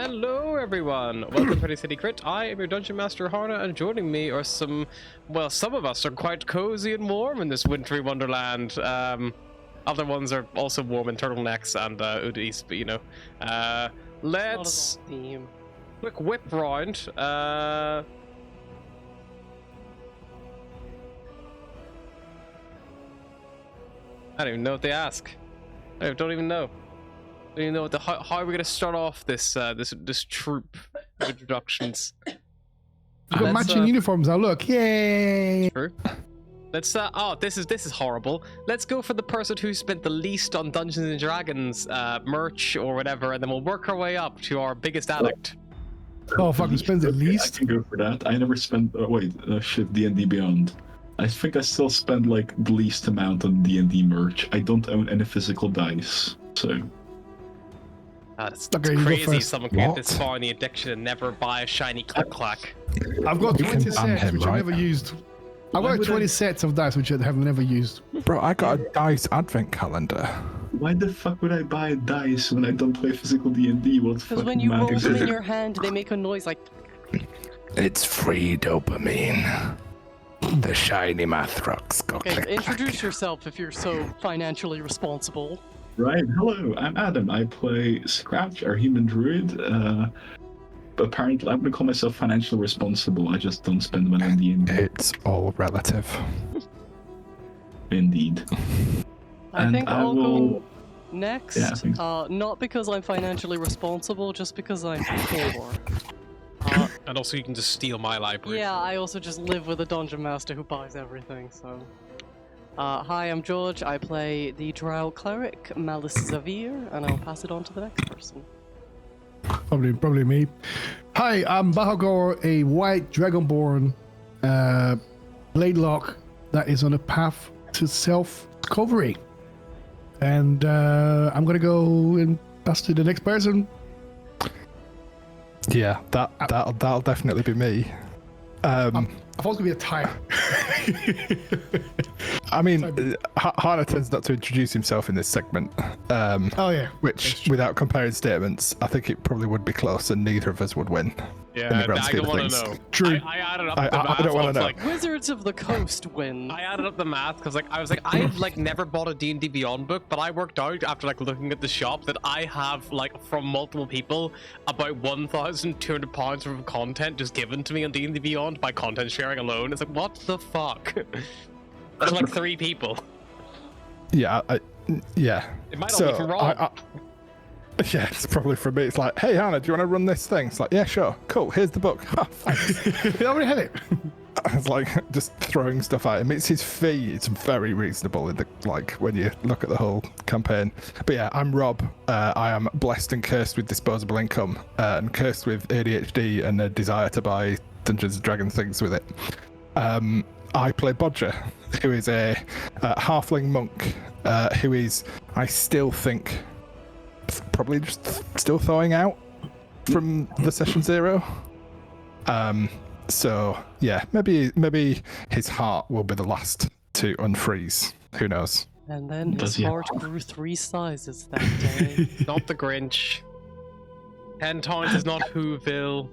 Hello everyone, welcome to the City Crit. I am your Dungeon Master Hana, and joining me are some of us are quite cozy and warm in this wintry wonderland. Other ones are also warm in turtlenecks and hoodies, but you know. Let's quick whip round. I don't even know what they ask. I don't even know. You know how are we gonna start off this this troop of introductions? We've got matching uniforms now. Look, yay! True. Let's oh, this is horrible. Let's go for the person who spent the least on Dungeons and Dragons merch or whatever, and then we'll work our way up to our biggest addict. Oh, fucking spends the least. I can go for that. I never spent. Shit, D&D Beyond. I think I still spend like the least amount on D&D merch. I don't own any physical dice, so. That's crazy. Someone can get this far in the addiction and never buy a shiny clack. I've got 20 sets which I've never used. I've got 20 sets of dice which I have never used. Bro, I got a dice advent calendar. Why the fuck would I buy a dice when I don't play physical D&D? Because when you roll them in your hand, they make a noise like. It's free dopamine. The shiny math rocks go click. Introduce yourself if you're so financially responsible. Right, hello, I'm Adam. I play Scratch, our human druid. But apparently, I'm gonna call myself financially responsible. I just don't spend money on D&D. It's all relative. Indeed. I think I'll go next. Yeah, I think so. Not because I'm financially responsible, just because I'm poor. And also, you can just steal my library. Yeah, I also just live with a dungeon master who buys everything. So. Hi, I'm George. I play the Drow Cleric, Malice Zavir, and I'll pass it on to the next person. Probably me. Hi, I'm Bahagor, a white dragonborn bladelock that is on a path to self-discovery. And I'm gonna go and pass to the next person. Yeah, that'll definitely be me. I thought it was gonna be a tie. I mean, Hana tends not to introduce himself in this segment. Oh yeah. Which, without comparing statements, I think it probably would be close, and neither of us would win. Yeah, I don't want to know. True. I added up the math. I don't want to know. Like, Wizards of the Coast win. I added up the math because I was like, I've like never bought a D&D Beyond book, but I worked out after like looking at the shop that I have like from multiple people about £1,200 worth of content just given to me on D&D Beyond by content sharing alone. It's like, what the fuck? That's like 3 people. Yeah, yeah. It might all be from Rob. Yeah, it's probably from me. It's like, hey, Hannah, do you want to run this thing? It's like, yeah, sure. Cool, here's the book. Oh, thanks. I already had it. It's like just throwing stuff at him. It's his fee. It's very reasonable in the when you look at the whole campaign. But yeah, I'm Rob. I am blessed and cursed with disposable income and cursed with ADHD and a desire to buy Dungeons and Dragons things with it. I play Bodger, who is a halfling monk who is, I still think, probably just still thawing out from the session 0. So yeah, maybe his heart will be the last to unfreeze. Who knows? And then his heart grew 3 sizes that day. Not the Grinch. 10 times is not Whoville.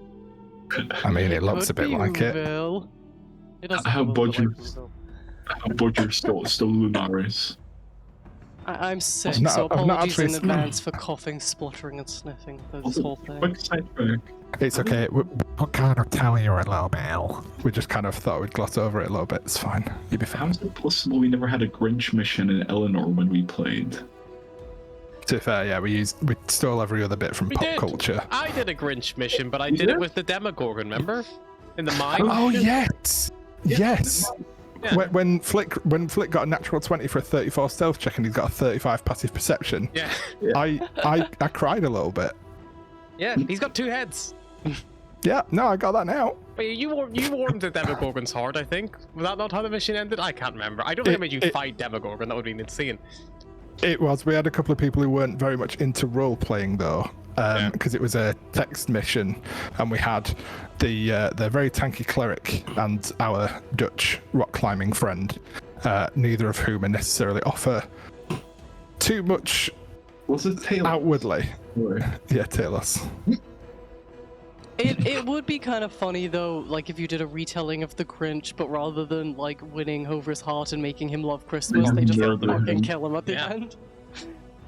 I mean, it looks a bit like Whoville. It doesn't How Bodger stole Lunaris. I'm sick, so apologies in advance for coughing, spluttering, and sniffing for this whole thing. It's okay. What kind of tally you're a little bit? We just kind of thought we'd gloss over it a little bit. It's fine. You'll be fine. How is it possible we never had a Grinch mission in Eleanor when we played? To be fair, yeah, we stole every other bit from pop culture. I did a Grinch mission, but I did it with the Demogorgon, remember? In the mine? Oh, yes! Yes! Yeah. When Flick got a natural 20 for a 34 stealth check and he's got a 35 passive perception, yeah. I cried a little bit. Yeah, he's got 2 heads. Yeah, no, I got that now. But you warmed the Demogorgon's heart, I think. Was that not how the mission ended? I can't remember. I don't think I made you fight Demogorgon. That would have been insane. It was. We had a couple of people who weren't very much into role-playing, though, because it was a text mission, and we had the very tanky cleric and our Dutch rock climbing friend, neither of whom are necessarily offer too much Was it Taylor? outwardly. Or... Yeah, Talos. It would be kind of funny though, like if you did a retelling of the Grinch, but rather than like winning Hover's heart and making him love Christmas, they just murder fucking him. kill him at the Yeah. end.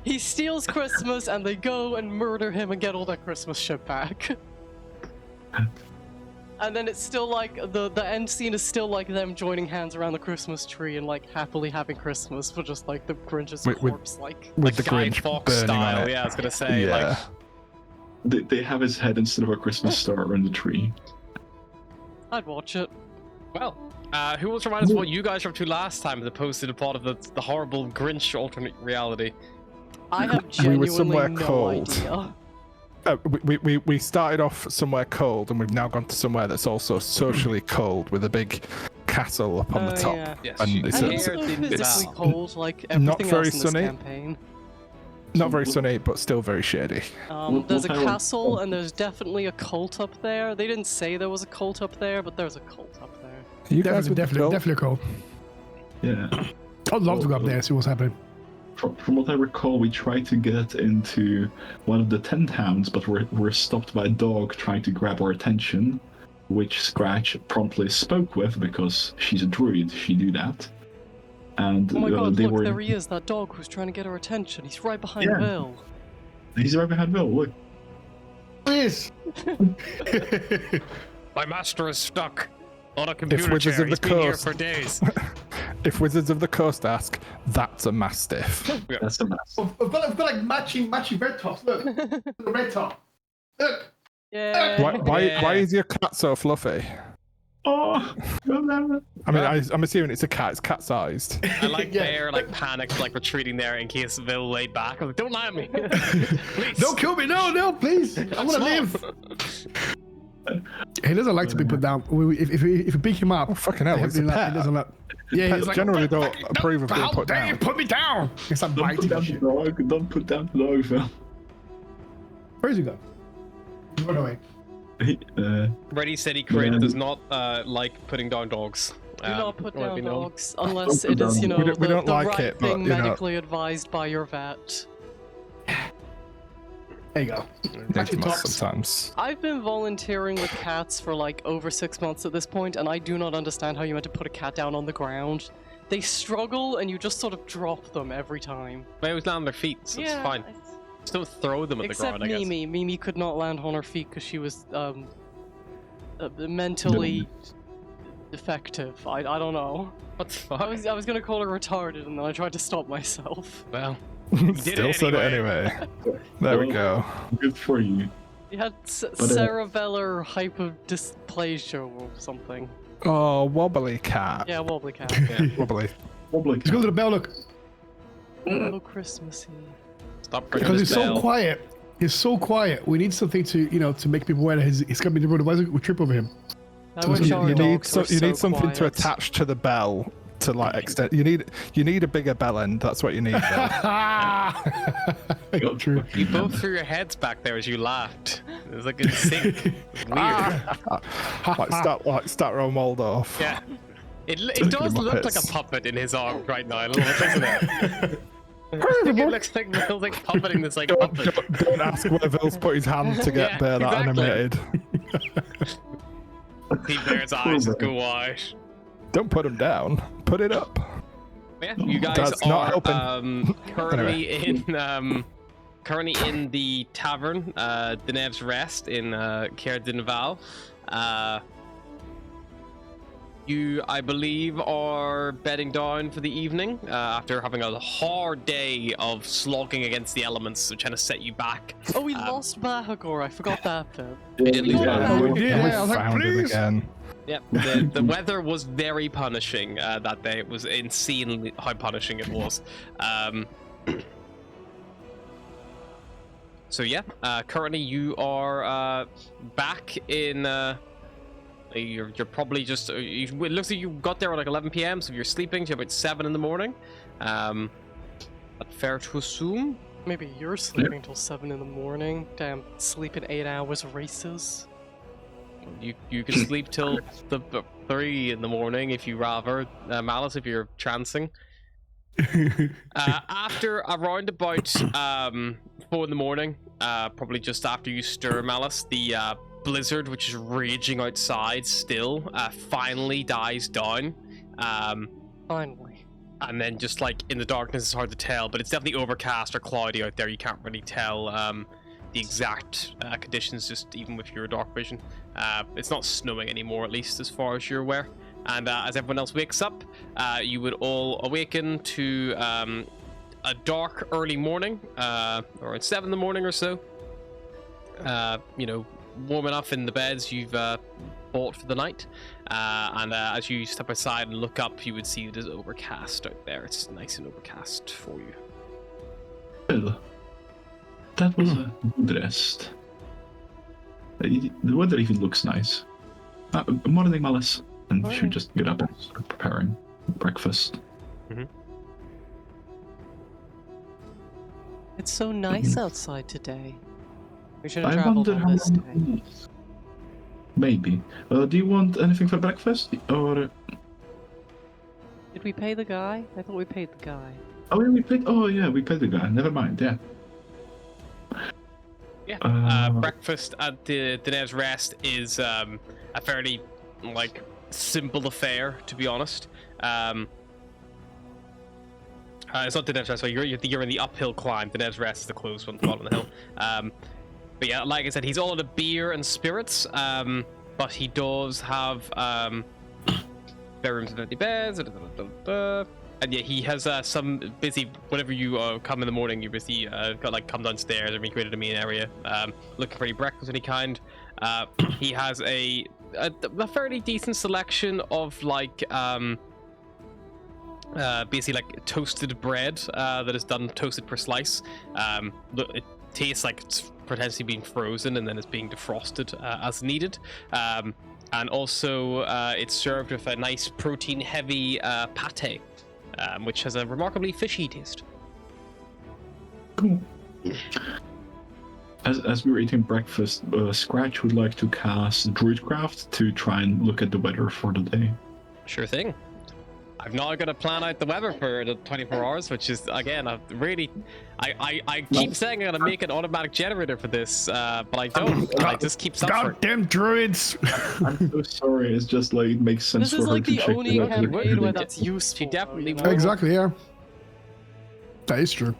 He steals Christmas and they go and murder him and get all their Christmas shit back. And then it's still like the end scene is still like them joining hands around the Christmas tree and like happily having Christmas, but just like the Grinch's With- corpse, like With Like the Guy Grinch Fawkes burning on style, it. yeah, I was gonna say, Yeah. like, They have his head instead of a Christmas star on the tree. I'd watch it. well, who wants to remind us what you guys were up to last time as opposed to the plot of the horrible Grinch alternate reality? I have We genuinely were somewhere no cold. idea. We started off somewhere cold, and we've now gone to somewhere that's also socially cold with a big castle up on the Oh, top. yeah. Yes, And she it's And a- it's dared so in physically battle. cold, like everything very else in this sunny. campaign. Not very sunny, but still very shady. There's a What kind of- castle and there's definitely a cult up there. They didn't say there was a cult up there, but there's a cult up there. You guys with the Definitely cult? cold. Yeah. I'd love to go up there and see what's happening. From what I recall, we tried to get into one of the 10 towns, but we're stopped by a dog trying to grab our attention, which Scratch promptly spoke with because she's a druid. She knew that. And Oh my god, they look, were. there he is, that dog who's trying to get our attention. He's right behind Yeah. Bill. He's right behind Bill. Look. Please. My master is stuck on a computer Wizards chair. of He's the been here Coast- for days. If Wizards of the Coast ask, that's a mastiff. That's a mess. I've got like matching red tops. Look, the red top. Look. Yeah. Why is your cat so fluffy? Oh, I mean, I'm assuming it's a cat. It's cat-sized. I like Yeah. they're like panicked, like retreating there in case Vil laid back. I'm like, don't lie on me. Please. Don't kill me. No, please. I want to live. He doesn't like to be put down. If you pick him up, Oh, fucking hell, it's a he pet. doesn't like. Yeah, Pets he's like, generally "Fuck, don't fuck, approve of being how put dare down." you put me down? It's like Don't put biting down and the shit. dog. Don't put down the dog, Phil. Where's he go? He went away. Ready, Steady, Crit Yeah. does not like putting down dogs. Do not put let it down be known. dogs unless Don't it put is, down- you know, We don't the like right it, but, thing you know. medically advised by your vet. There you go. Needs Matching must tops. sometimes. I've been volunteering with cats for like over 6 months at this point, and I do not understand how you meant to put a cat down on the ground. They struggle, and you just sort of drop them every time. They always land on their feet, so it's fine. Just don't throw them at the Except ground, I guess. Mimi. Mimi could not land on her feet because she was mentally defective. I don't know. What the fuck? I was gonna call her retarded, and then I tried to stop myself. Well, did Still it said it anyway. anyway. There we go. Good for you. You had cerebellar hypodysplasia or something. Oh, wobbly cat. Yeah, wobbly cat. Wobbly. Wobbly Let's go to the bell. Look, Oh, Christmassy. Stop bringing because this he's so bell. quiet. He's so quiet. We need something to make people aware that he's coming to the road. Otherwise, we trip over him. I So wish you our You need dogs were you need so something to quiet. attach to the bell to like extend. You need a bigger bell end. That's what you need. Bill. True. You both threw your heads back there as you laughed. It was like in sync. It was weird. Start Ron Waldorf. Yeah. It Look at does the look like a Muppets. puppet in his arm right now, a little bit, doesn't it? It looks like Bill's like puppeting this like puppet. Don't ask where Bill's put his hand to get Yeah, Bear that exactly. animated. See Bear's eyes just go wide. Don't put him down. Put it up. Yeah, you guys That's not are helping. currently in the tavern, the Nev's Rest in Caer Dinval. You, I believe, are bedding down for the evening after having a hard day of slogging against the elements, trying to set you back. Oh, we lost Bahagor. I forgot that bit. We did lose Yeah, Bahagor. we did. And we I was like, found him please. again. Yep, the weather was very punishing that day. It was insanely how punishing it was. So yeah, currently you are back in. You're probably just. It looks like you got there at like 11 p.m. So if you're sleeping till about 7 in the morning. But fair to assume. Maybe you're sleeping till 7 in the morning. Damn, sleeping 8 hours races. You can sleep till the 3 in the morning if you rather. Malice, if you're chancing. After around about 4 in the morning, probably just after you stir Malice, the blizzard, which is raging outside still, finally dies down. Finally. And then just like in the darkness, it's hard to tell, but it's definitely overcast or cloudy out there. You can't really tell the exact conditions, just even with your dark vision. It's not snowing anymore, at least as far as you're aware. And as everyone else wakes up, you would all awaken to a dark early morning, or at 7 in the morning or so. You know, warm enough in the beds you've bought for the night. And as you step outside and look up, you would see it is overcast out there. It's nice and overcast for you. Well, that was a good rest. The weather even looks nice. Morning, Malice. And she would just get up and start preparing breakfast. It's so nice outside today. We should have I traveled wonder on how this long day. it is. Maybe. Do you want anything for breakfast? Or... Did we pay the guy? I thought we paid the guy. Oh, yeah, we paid. Oh, yeah, we paid the guy. Never mind. Yeah. Yeah. Breakfast at the Dinesh Rest is a fairly like simple affair, to be honest. It's not Dinesh Rest. So you're in the uphill climb. Dinesh Rest is the close one, the bottom of the hill. But yeah, like I said, he's all out of beer and spirits. But he does have bedrooms and empty beds. And yeah, he has some busy. Whenever you come in the morning, you're busy. Got like come downstairs and recreated a main area, looking for any breakfast of any kind. He has a fairly decent selection of like basically like toasted bread that is done toasted per slice. It tastes like it's potentially being frozen and then it's being defrosted as needed. And also it's served with a nice protein-heavy pate, which has a remarkably fishy taste. Cool. As we were eating breakfast, Scratch would like to cast Druidcraft to try and look at the weather for the day. Sure thing. I've now got to plan out the weather for the 24 hours, which is, again, I keep saying I'm going to make an automatic generator for this, but I don't. I just keep suffering. Goddamn druids! I'm so sorry, it's just like, it makes sense This for is her like to the check only the weather. campaign where that's useful. She definitely though, will. Exactly, yeah. That is true.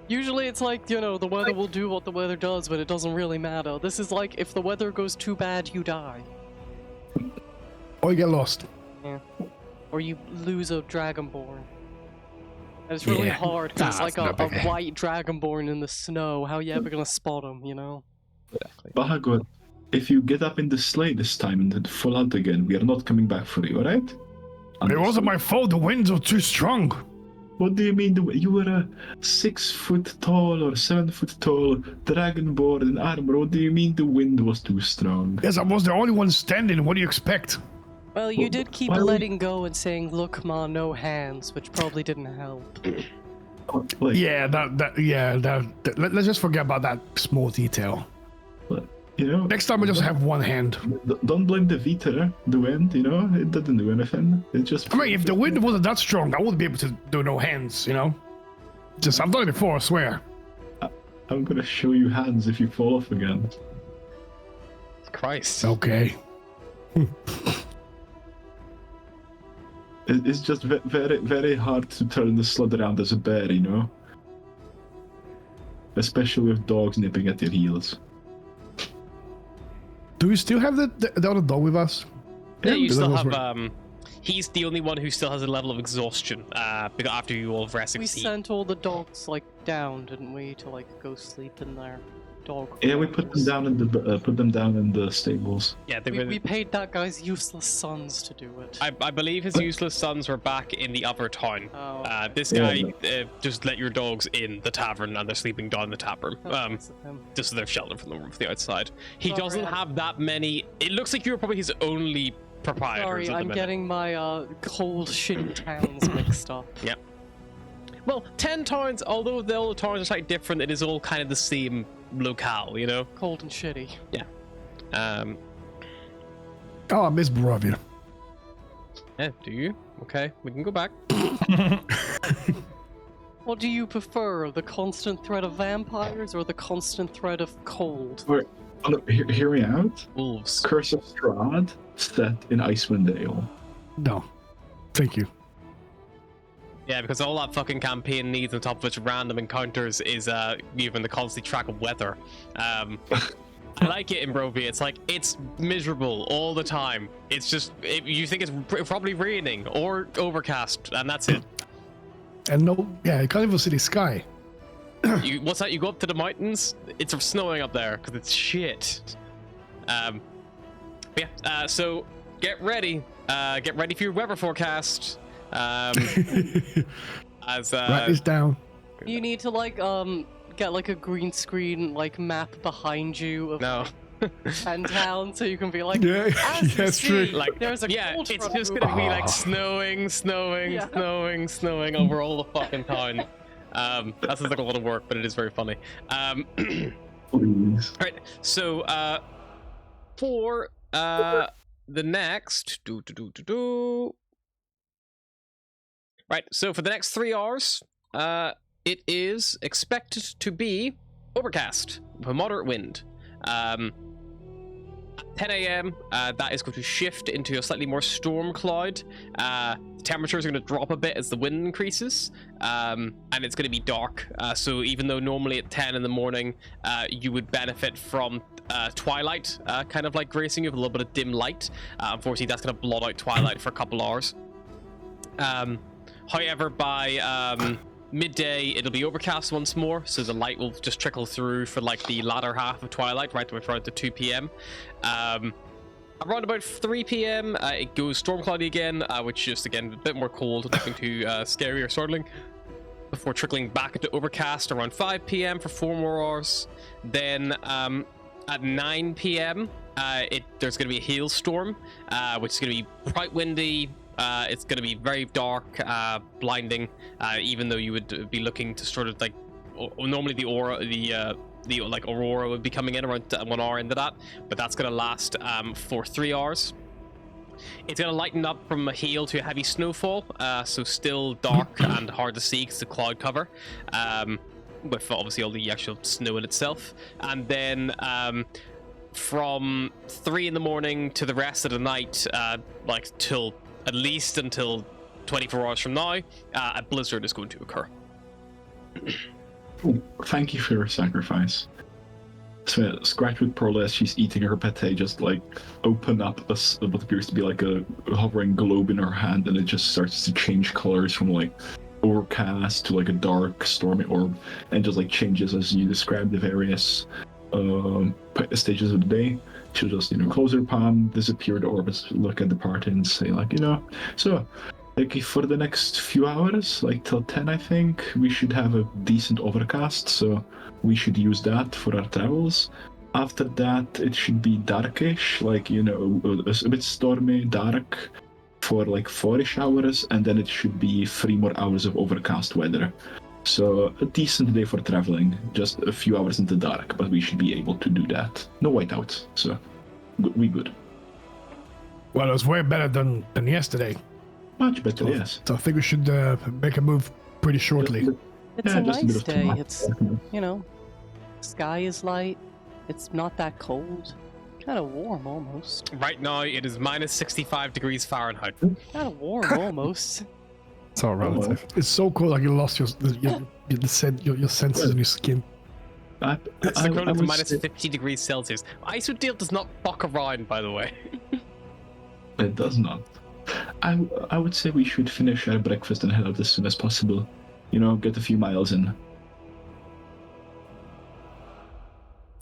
Usually it's like, you know, the weather will do what the weather does, but it doesn't really matter. This is like, if the weather goes too bad, you die. Or you get lost. Yeah. Or you lose a Dragonborn. And it's really Yeah. hard, because it's Nah, like it's no a biggie. white Dragonborn in the snow. How you ever gonna spot him, you know? Bahagor, if you get up in the sleigh this time and then fall out again, we are not coming back for you, alright? It wasn't my fault, the winds were too strong. What do you mean? You were a 6 foot tall or 7 foot tall dragonborn in armor. What do you mean the wind was too strong? Yes, I was the only one standing, what do you expect? Well, you did keep why would- letting go and saying, "Look, ma, no hands," which probably didn't help. Like, Yeah, let's just forget about that small detail. you know, Next time we just have one hand. don't blame the Vita, the wind, you know? It didn't do anything. It just... I mean, if the wind wasn't that strong, I wouldn't be able to do no hands, you know? Just, I've done it before, I swear. I'm gonna show you hands if you fall off again. Christ. Okay. It's just very, very hard to turn the sled around as a bear, you know? Especially with dogs nipping at your heels. Do we still have the other dog with us? Yeah, you The still levels have, were- he's the only one who still has a level of exhaustion, because after you all have rested. We sent all the dogs, like, down, didn't we, to, like, go sleep in their dog Yeah, we put them down in the stables. Yeah, they We paid that guy's useless sons to do it. I believe his useless sons were back in the upper town. Oh, This Yeah, guy just let your dogs in the tavern and they're sleeping down the tap room. that's nice of him. Just so they're sheltered from the outside. He Sorry, doesn't I'm- have that many. It looks like you're probably his only proprietors Sorry, at the I'm minute. getting my cold, shitty towns mixed up. Well, 10 towns, although all the towns are slightly different, it is all kind of the same locale, you know? Cold and shitty. Oh, I miss Barovia. Yeah, do you? Okay, we can go back. What do you prefer, the constant threat of vampires or the constant threat of cold? Oh, look, hear me out. Wolves. Curse of Strahd set in Icewind Dale. No, thank you. Yeah, because all that fucking campaign needs on top of its random encounters is even the constant track of weather. I like it in Brovia. It's like, it's miserable all the time. It's just, you think it's probably raining or overcast, and that's it. And no, yeah, you can't even see the sky. What's that? You go up to the mountains, it's snowing up there because it's shit. So get ready. Get ready for your weather forecast. Write this down. You need to like get like a green screen like map behind you of No. town, so you can be like, Yeah, as you that's true. see, Like, there's a yeah, cold it's front just moving." gonna be like snowing over all the fucking town. That sounds like a lot of work, but it is very funny. Please. Right, so for the next right, so for the next 3 hours, it is expected to be overcast with a moderate wind. At 10 a.m., that is going to shift into a slightly more storm cloud. The temperatures are going to drop a bit as the wind increases, and it's going to be dark. So even though normally at 10 in the morning, you would benefit from twilight, kind of like gracing you with a little bit of dim light, unfortunately that's going to blot out twilight for a couple hours. However, by midday, it'll be overcast once more, so the light will just trickle through for like the latter half of twilight, right around to 2 p.m. Around about 3 p.m, it goes storm cloudy again, which is again a bit more cold, nothing too scary or startling, before trickling back into overcast around 5 p.m. for 4 more hours. Then at 9 p.m, there's going to be a hailstorm, which is going to be quite windy. It's going to be very dark, blinding, even though you would be looking to sort of like, normally the aurora would be coming in around 1 hour into that, but that's going to last for 3 hours. It's going to lighten up from a hail to a heavy snowfall, so still dark and hard to see because the cloud cover, with obviously all the actual snow in itself. And then from 3 in the morning to the rest of the night, like till at least until 24 hours from now, a blizzard is going to occur. Oh, thank you for your sacrifice. So Scratch with Pearl, as she's eating her pate, just like open up what appears to be like a hovering globe in her hand, and it just starts to change colors from like overcast to like a dark stormy orb, and just like changes as you describe the various stages of the day. She'll just, close her palm, disappear the orbs, look at the party and say like, so like for the next few hours, like till 10, I think, we should have a decent overcast, so we should use that for our travels. After that, it should be darkish, like, a bit stormy, dark for like 4-ish hours, and then it should be 3 more hours of overcast weather. So a decent day for traveling, just a few hours in the dark, but we should be able to do that. No whiteouts, so we good. Well, it was way better than yesterday. Much better, yes. So I think we should make a move pretty shortly. It's a just a bit nice of day. tomorrow. It's, sky is light. It's not that cold. Kind of warm almost. Right now, it is minus 65 degrees Fahrenheit. Kind of warm almost. It's all relative. It's so cool, like you lost your senses in your skin. It's equivalent to would minus say 50 degrees Celsius. Icewind Dale does not fuck around, by the way. it does not. I would say we should finish our breakfast and head out as soon as possible. Get a few miles in.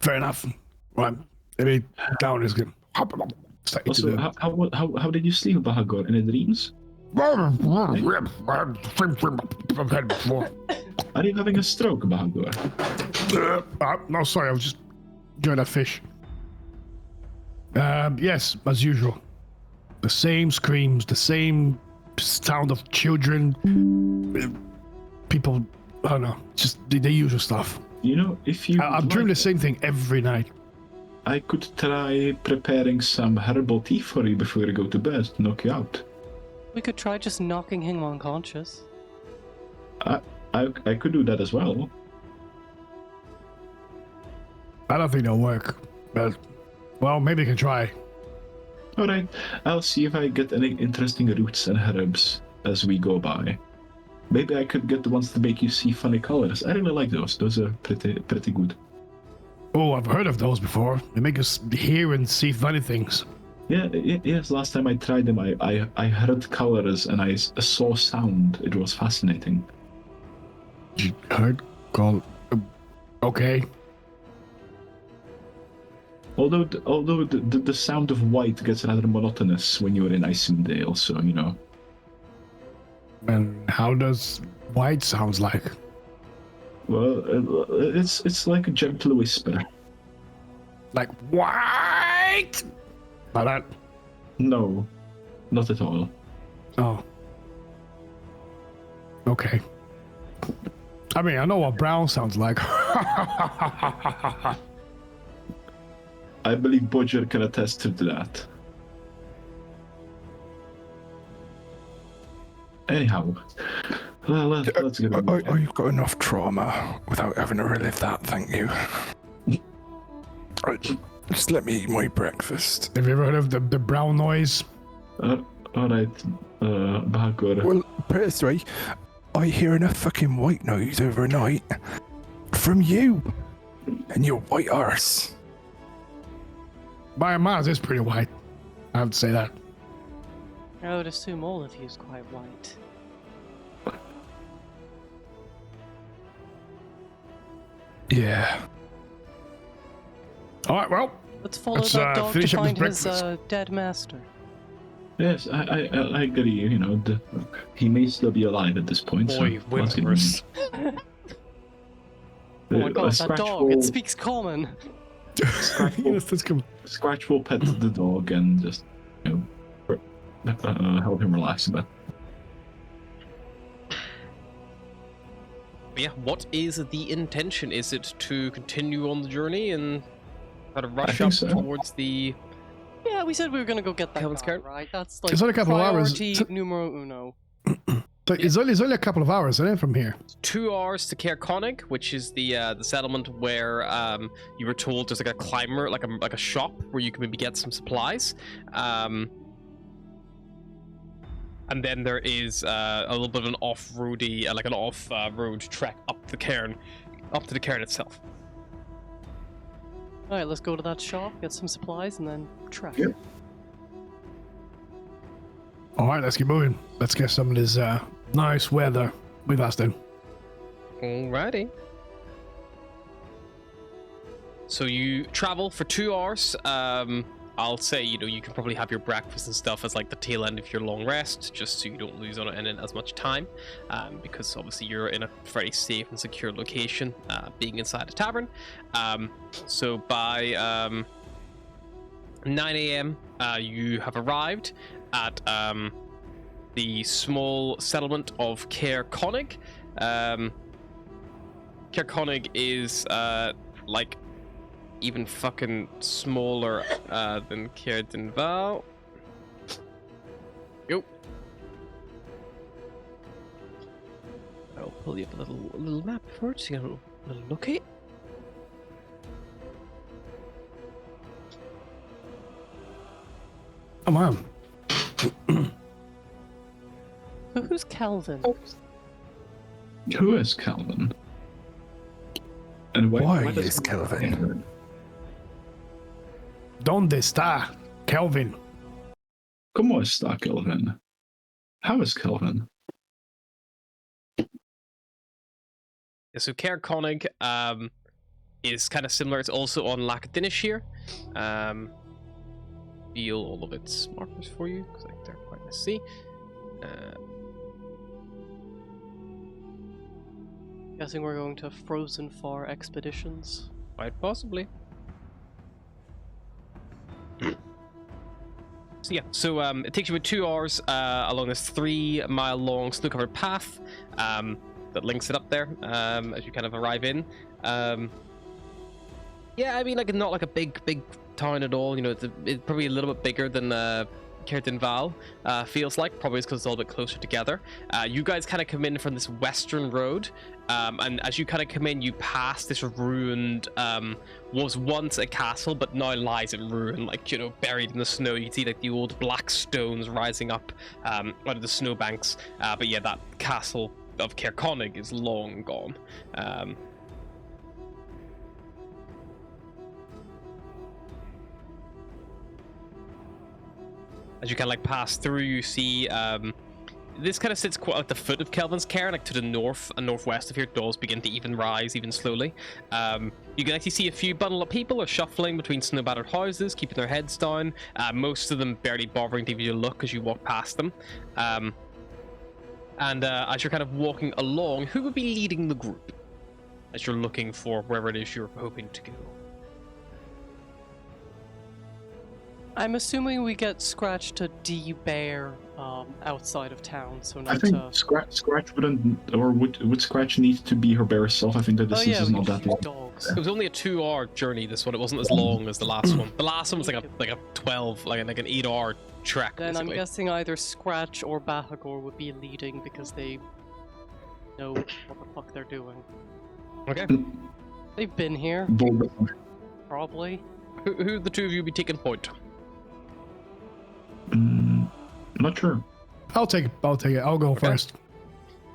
Fair enough. Right, maybe down is good. Also, how did you sleep, Bahagor? Any dreams? Are you having a stroke, Bahagor? No, sorry, I was just enjoying that fish. Yes, as usual. The same screams, the same sound of children, people, I don't know, just the usual stuff. If you I'm doing the same thing every night. I could try preparing some herbal tea for you before you go to bed to knock you out. We could try just knocking him unconscious. I could do that as well. I don't think that'll work. Well, maybe you can try. Alright, I'll see if I get any interesting roots and herbs as we go by. Maybe I could get the ones to make you see funny colors. I really like those. Those are pretty good. Oh, I've heard of those before. They make us hear and see funny things. Yes, last time I tried them, I heard colors and I saw sound. It was fascinating. You heard call? Okay. Although the sound of white gets rather monotonous when you're in Icewind Dale, so you know. And how does white sounds like? Well, it's like a gentle whisper. Like white? Like that? No, not at all. Oh. Okay. I mean, I know what brown sounds like. I believe Bodger can attest to that. Anyhow, let's get on. Oh, you've got enough trauma without having to relive that, thank you. Right, just let me eat my breakfast. Have you ever heard of the brown noise? Alright, Bahagor. Well, personally, I hear enough fucking white noise overnight from you and your white arse. By a mile, it's pretty white. I have to say that. I would assume all of you is quite white. Yeah. All right, well, Let's follow Let's, that dog to finish up this find his breakfast. dead master. Yes, I agree. You know, he may still be alive at this point. Boy, so let's get whimpers. Oh my god, that Scratch dog, it will- speaks common. yes, that's cool. Scratch will pet the dog and just, you know, help him relax a bit. But yeah, what is the intention? Is it to continue on the journey and try to rush think up so. towards the... Yeah, we said we were gonna go get that Kelvin's car, cart? right? That's like It's only a couple of hours. priority numero uno. So it's only a couple of hours, isn't it, from here? 2 hours to Caer Konig, which is the settlement where you were told there's like a climber, like a shop where you can maybe get some supplies. And then there is a little bit of an off-roady, like an off-road trek up the cairn, up to the cairn itself. Alright, let's go to that shop, get some supplies, and then trek. Yep. All right, let's keep moving. Let's get some of this nice weather with us then. Alrighty. So you travel for 2 hours. I'll say, you know, you can probably have your breakfast and stuff as like the tail end of your long rest, just so you don't lose on it in as much time, because obviously you're in a very safe and secure location, being inside a tavern. So by 9 a.m. You have arrived at the small settlement of Caer Konig. Caer Konig is like even fucking smaller than Caer Dinval. Yo. I'll pull you up a little map first, so you get a little looky. Come on. So who's Kelvin? Who is Calvin? And Why does is he- Kelvin? ¿Dónde está Kelvin? ¿Cómo está Kelvin? How is Kelvin? Yeah, so Caer Konig is kind of similar. It's also on Lacadinishir. Feel all of its markers for you because they're quite nice to see. Guessing we're going to Frozen Far expeditions. Quite possibly. So yeah, so it takes you about 2 hours along this 3-mile long snow-covered path that links it up there as you kind of arrive in. Yeah, I mean, like not like a big town at all. You know, it's probably a little bit bigger than Val feels like. Probably because it's a little bit closer together. You guys kind of come in from this western road, and as you kind of come in, you pass this ruined, was once a castle, but now lies in ruin, like, you know, buried in the snow. You can see like the old black stones rising up out of the snowbanks. But yeah, that castle of Caerconnig is long gone. As you kind of like pass through, you see this kind of sits quite at the foot of Kelvin's Cairn, like to the north and northwest of here. Doors begin to even rise, even slowly. You can actually see a few bundle of people are shuffling between snow-battered houses, keeping their heads down. Most of them barely bothering to give you a look as you walk past them. And as you're kind of walking along, who would be leading the group as you're looking for wherever it is you're hoping to go? I'm assuming we get Scratch to de-bear outside of town, so not I think Scratch wouldn't, or would Scratch need to be her bare self? I think the distance is not that long. Dogs. It was only a 2-hour journey. This one, it wasn't as long as the last one. The last one was like a 12, like an 8-hour trek. Then basically. I'm guessing either Scratch or Bahagor would be leading because they know what the fuck they're doing. Okay. They've been here, probably. Who the two of you be taking point? Not sure. I'll take it. I'll go first.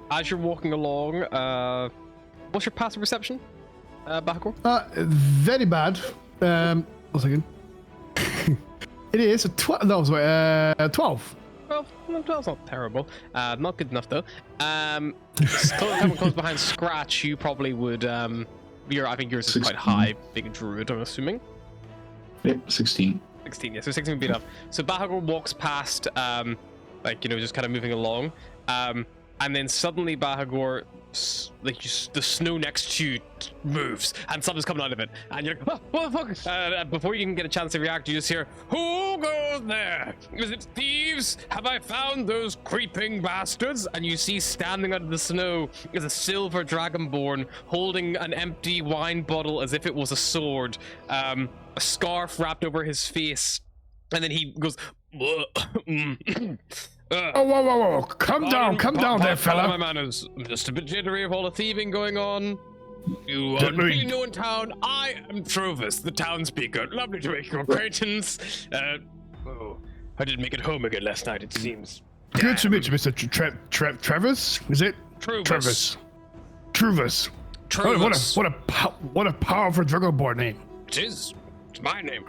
As you're walking along, what's your passive perception, Bahagor? Very bad. 1 second. It is a 12. No, sorry, 12. Well, 12's not terrible. Not good enough though. Someone comes behind Scratch, you probably would. I think yours is 16. quite high, big druid. I'm assuming. Yep, 16. 16, yeah, so 16 would be enough. So Bahagor walks past, like, you know, just kind of moving along, and then suddenly Bahagor, the snow next to you moves, and something's coming out of it, and you're like, oh, what the fuck? Before you can get a chance to react, you just hear, who goes there? Is it thieves? Have I found those creeping bastards? And you see standing out of the snow is a silver dragonborn holding an empty wine bottle as if it was a sword, a scarf wrapped over his face, and then he goes, Oh, whoa. Calm down there, fella. My manners. I'm just a bit jittery of all the thieving going on. You are really new in town. I am Trovis, the town speaker. Lovely to make your acquaintance. I didn't make it home again last night, it seems. Good to meet you, Mr. Travis. Is it? Trovis. Travis. Trovis. What a powerful dragonborn name. It is. It's my name.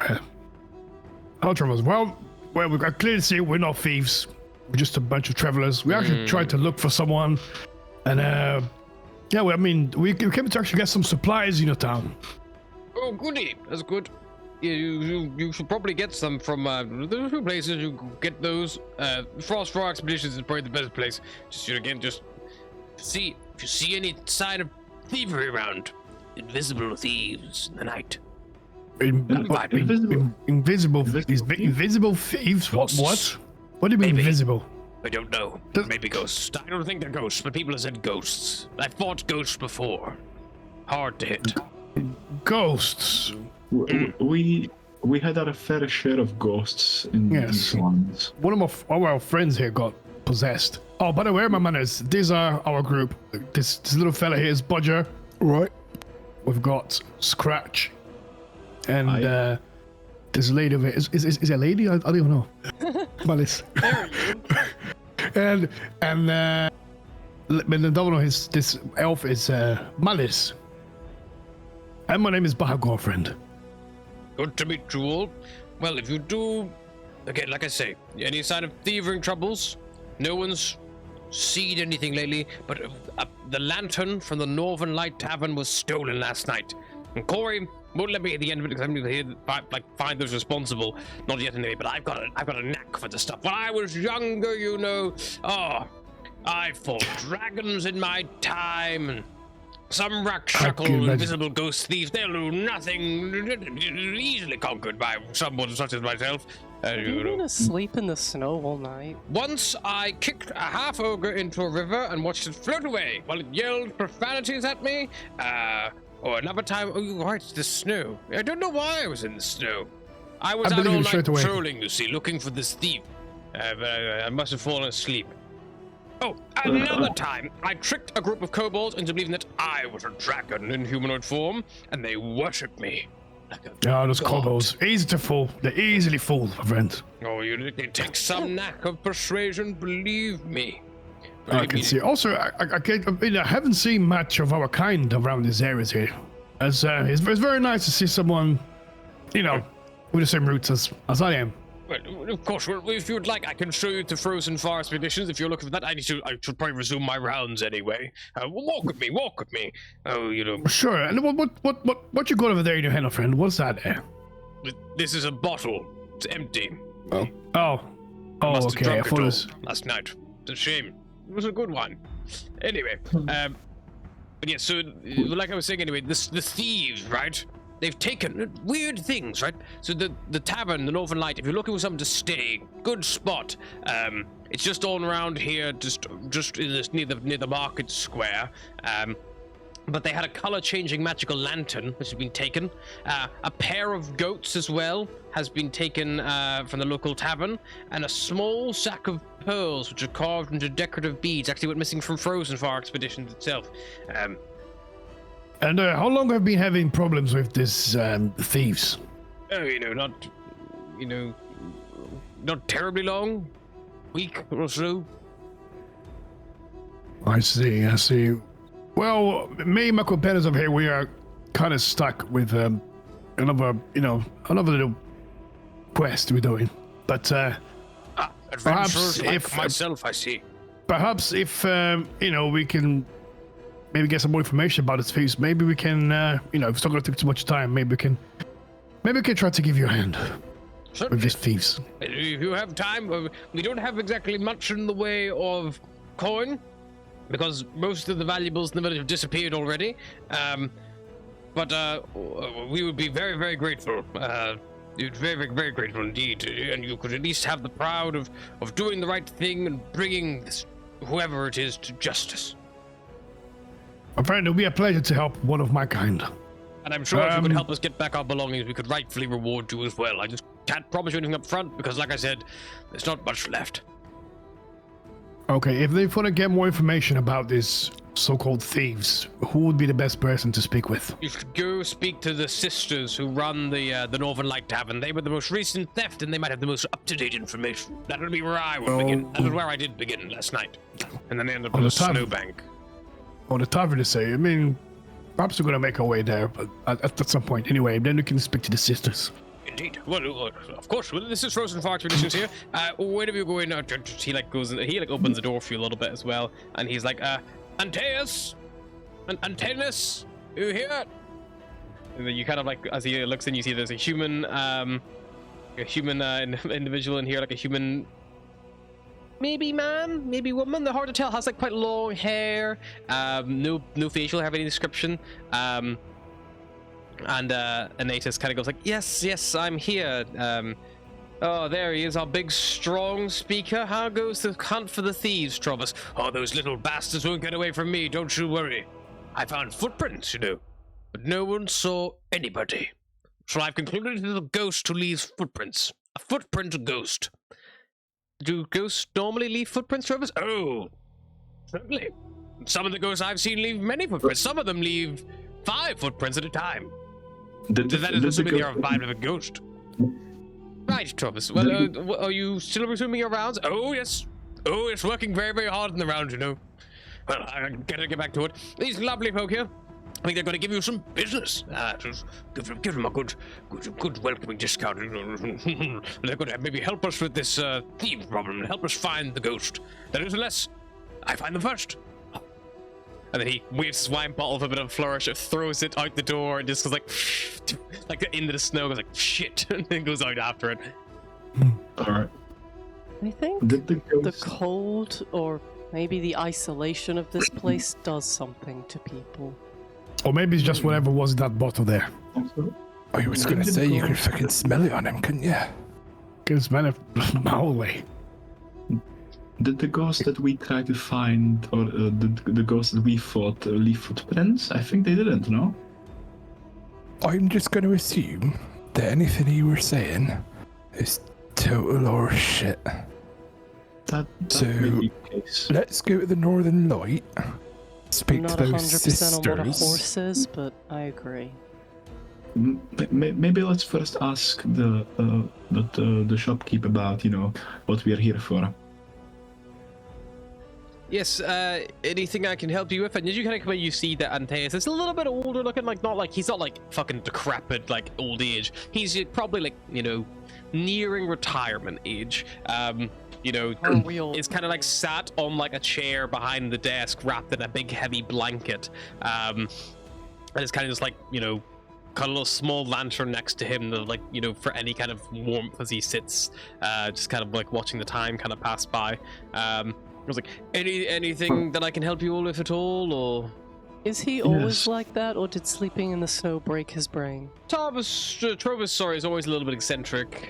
Hello, Travis. Well, we can clearly see we're not thieves. We're just a bunch of travelers. We actually tried to look for someone, and we came to actually get some supplies in your town. Oh, goody. That's good. You should probably get some from the two places you can get those. Frost Rock Expeditions is probably the best place. Just see if you see any sign of thievery around. Invisible thieves in the night. Invisible thieves? What? What do you mean invisible? I don't know. Maybe ghosts. I don't think they're ghosts, but people have said ghosts. I've fought ghosts before. Hard to hit. Ghosts. We had a fair share of ghosts in these lands. One of our friends here got possessed. Oh, by the way, my manners, these are our group. This little fella here is Bodger. Right. We've got Scratch. And this lady over here, is a lady? I don't even know. Malice. and the double this elf is Malice. And my name is Bahagor, friend. Good to meet you all. Well, if you do, again, like I say, any sign of thieving troubles, no one's seen anything lately, but the lantern from the Northern Light Tavern was stolen last night. And Corey won't let me at the end of it because I'm here to find those responsible. Not yet anyway, but I've got a knack for the stuff. When I was younger, you know, I fought dragons in my time, and some ramshackle invisible ghost thieves, they'll do nothing, easily conquered by someone such as myself. You're gonna sleep in the snow all night. Once I kicked a half ogre into a river and watched it float away while it yelled profanities at me. Or another time, it's the snow. I don't know why I was in the snow. I was out all night patrolling, you see, looking for this thief. I must have fallen asleep. Oh, another time, I tricked a group of kobolds into believing that I was a dragon in humanoid form, and they worshipped me. Like a those god. kobolds, easy to fool. They're easily fooled, my friend. Oh, it takes some knack of persuasion, believe me. I can see. Also, I haven't seen much of our kind around these areas here. It's very nice to see someone, with the same roots as I am. Well, of course, if you'd like, I can show you to Frozen Forest conditions. If you're looking for that, I should probably resume my rounds anyway. Walk with me. Oh, Sure. And what you got over there in your hand, my friend? What's that there? This is a bottle. It's empty. Oh, Must have okay. drunk I it thought it all was... last night. It's a shame. It was a good one. Anyway, but yeah. So, like I was saying, anyway, the thieves, right? They've taken weird things, right? So the tavern, the Northern Light, if you're looking for something to stay, good spot. It's just all around here, just in this, near the market square. But they had a color-changing magical lantern, which has been taken. A pair of goats as well has been taken from the local tavern, and a small sack of pearls, which are carved into decorative beads, actually went missing from Frozen Far Expeditions itself. And how long have you been having problems with this thieves? Oh, not terribly long. Week or so. I see. Well, me and my companions over here, we are kind of stuck with another little quest we're doing. But Adventurers like if myself, I see. perhaps if we can maybe get some more information about this thieves, maybe we can if it's not going to take too much time, maybe we can try to give you a hand Certainly. with these thieves. If you have time, we don't have exactly much in the way of coin, because most of the valuables in the village have disappeared already. But we would be very, very grateful. Very, very, very grateful indeed. And you could at least have the pride of doing the right thing and bringing this, whoever it is, to justice. My friend, it would be a pleasure to help one of my kind. And I'm sure if you could help us get back our belongings, we could rightfully reward you as well. I just can't promise you anything up front because, like I said, there's not much left. Okay, if they want to get more information about these so-called thieves, who would be the best person to speak with? You should go speak to the sisters who run the Northern Light Tavern. They were the most recent theft, and they might have the most up-to-date information. That'll be where I would begin. That is where I did begin last night. And then they ended up in a snowbank. On the tavern, to say. I mean, perhaps we're going to make our way there, but at some point. Anyway, then we can speak to the sisters. Indeed. Well, of course. Well, this is Frozen Far Traditions here. Whenever you go in, he goes in, he opens the door for you a little bit as well, and he's like, Antaeus, Antaeus, you here? And then you kind of like, as he looks in, you see there's a human individual in here, like a human. Maybe man, maybe woman. They're hard to tell. Has like quite long hair. No facial hair of any description. And Anatus kind of goes like, yes, I'm here. Oh, there he is, our big, strong speaker. How goes the hunt for the thieves, Travis? Oh, those little bastards won't get away from me. Don't you worry. I found footprints, but no one saw anybody. So I've concluded it is a ghost who leaves footprints. A footprint ghost. Do ghosts normally leave footprints, Travis? Oh, certainly. Some of the ghosts I've seen leave many footprints. Some of them leave 5 footprints at a time. That is assuming you're a 5 ghost. Right, Travis. Well, are you still resuming your rounds? Oh, yes. Oh, it's working very, very hard in the round, Well, I gotta get back to it. These lovely folk here, I think they're going to give you some business. Just give them a good welcoming discount. They're going to maybe help us with this thief problem and help us find the ghost. That is, unless I find them first. And then he waves his wine bottle with a bit of a flourish, throws it out the door, and just goes like into the snow, goes like shit, and then goes out after it. All right. I think the cold or maybe the isolation of this place does something to people. Or maybe it's just whatever was in that bottle there. Oh, I was going to say you could fucking smell it on him, couldn't you? Can smell it a mile away. Did the ghost that we tried to find, or the ghost that we fought, leave footprints? I think they didn't, no? I'm just going to assume that anything you were saying is total horseshit. that So, may be the case. let's go to the Northern Light. Speak I'm not to those 100% on what a sisters. horse is, but I agree. Maybe let's first ask the shopkeep about what we are here for. Yes, anything I can help you with? And as you kind of come in, you see that Antaeus is a little bit older looking, like he's not like fucking decrepit, like old age. He's probably like, nearing retirement age. Aren't we all? Is kind of like sat on like a chair behind the desk, wrapped in a big heavy blanket. And it's kind of just like, got a little small lantern next to him, like, for any kind of warmth as he sits, just kind of like watching the time kind of pass by. I was like, anything that I can help you all with at all, or? Is he always like that, or did sleeping in the snow break his brain? Trovis, sorry, is always a little bit eccentric.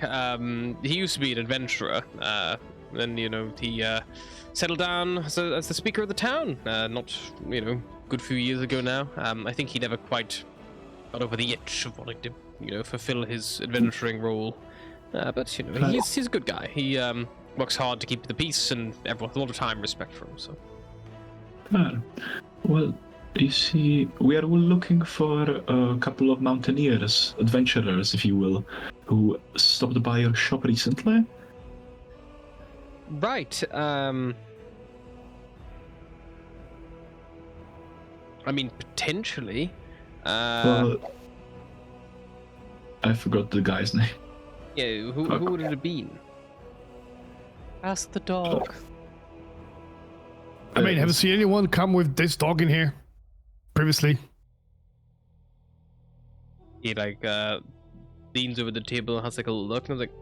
He used to be an adventurer. Then, he settled down as the speaker of the town. Not, good few years ago now. I think he never quite got over the itch of wanting to, fulfill his adventuring role. But, he's a good guy. He works hard to keep the peace, and everyone has a lot of time and respect for him, so. Well, you see, we are looking for a couple of mountaineers, adventurers, if you will, who stopped by your shop recently. Right, I mean, potentially. Well, I forgot the guy's name. Yeah, who would it have been? Ask the dog. I mean, have you seen anyone come with this dog in here previously? He leans over the table and has like a look, and I was like,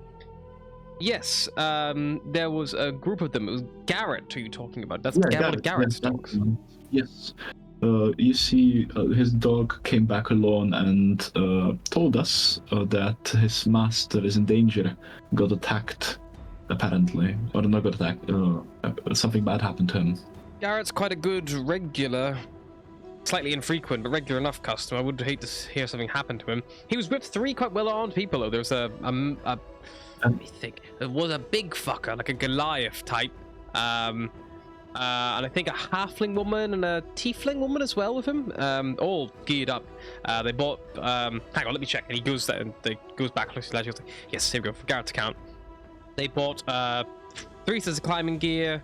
yes, there was a group of them. It was Garrett who you talking about. That's one of Garrett's dogs. Yes. You see, his dog came back alone and told us that his master is in danger. Got attacked, apparently. Or not got attacked. Something bad happened to him. Garrett's quite a good regular, slightly infrequent, but regular enough customer. I would hate to hear something happen to him. He was with 3 quite well-armed people, though. There's let me think. There was a big fucker, like a Goliath type. And I think a halfling woman and a tiefling woman as well with him, all geared up. They bought, hang on, let me check. And he goes there, and they goes back, looks at the ledger, yes, here we go, for Garrett's account. They bought 3 sets of climbing gear,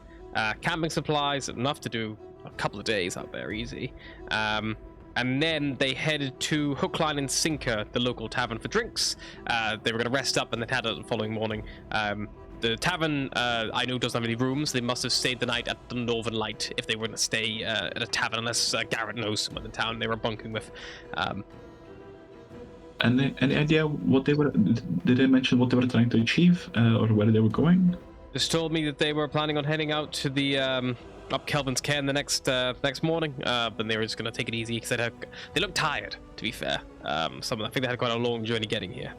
camping supplies, enough to do a couple of days out there, easy. And then they headed to Hook, Line, and Sinker, the local tavern, for drinks. They were going to rest up, and they had it the following morning. The tavern, I know, doesn't have any rooms. They must have stayed the night at the Northern Light if they were going to stay at a tavern, unless Garrett knows someone in town they were bunking with. And any idea what they were? Did they mention what they were trying to achieve, or where they were going? Just told me that they were planning on heading out to the up Kelvin's Cairn the next morning, but they were just going to take it easy because they looked tired, to be fair. I think they had quite a long journey getting here.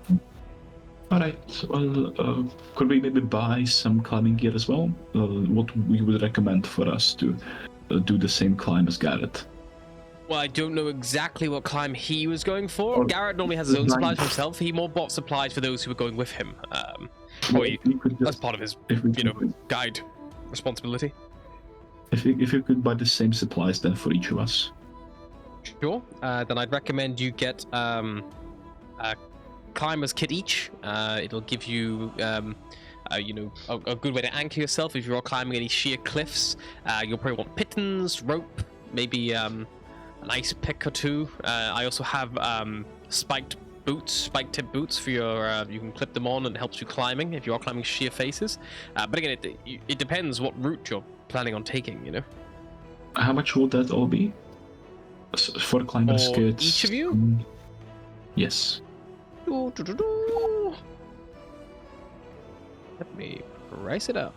All right. Well, could we maybe buy some climbing gear as well? What we would recommend for us to do the same climb as Garrett? Well, I don't know exactly what climb he was going for. Garrett normally has his own supplies for himself. He more bought supplies for those who were going with him. That's part of his, guide responsibility. If you could buy the same supplies then for each of us. Sure. Then I'd recommend you get a climber's kit each. It'll give you a good way to anchor yourself if you're climbing any sheer cliffs. You'll probably want pittons, rope, maybe an ice pick or 2. I also have spiked tip boots for your. You can clip them on, and it helps you climbing if you are climbing sheer faces. But again, it depends what route you're planning on taking. How much would that all be for climbers' kits? Each of you? Yes. Let me price it up.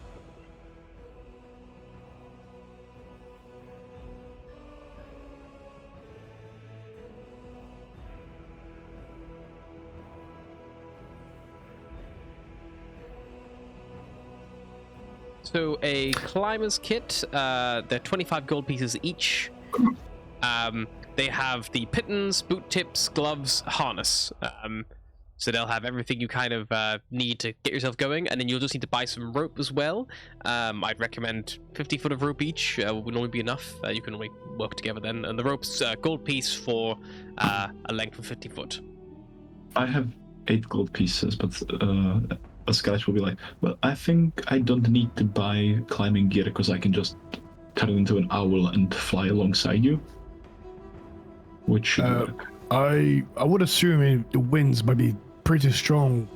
So a climber's kit, they're 25 gold pieces each. They have the pittons, boot tips, gloves, harness. So they'll have everything you kind of need to get yourself going, and then you'll just need to buy some rope as well. I'd recommend 50 foot of rope each would normally be enough. You can only work together then, and the rope's gold piece for a length of 50 foot. I have 8 gold pieces, but a Scratch will be like, well, I think I don't need to buy climbing gear because I can just turn into an owl and fly alongside you. Which should work. I would assume the winds might be pretty strong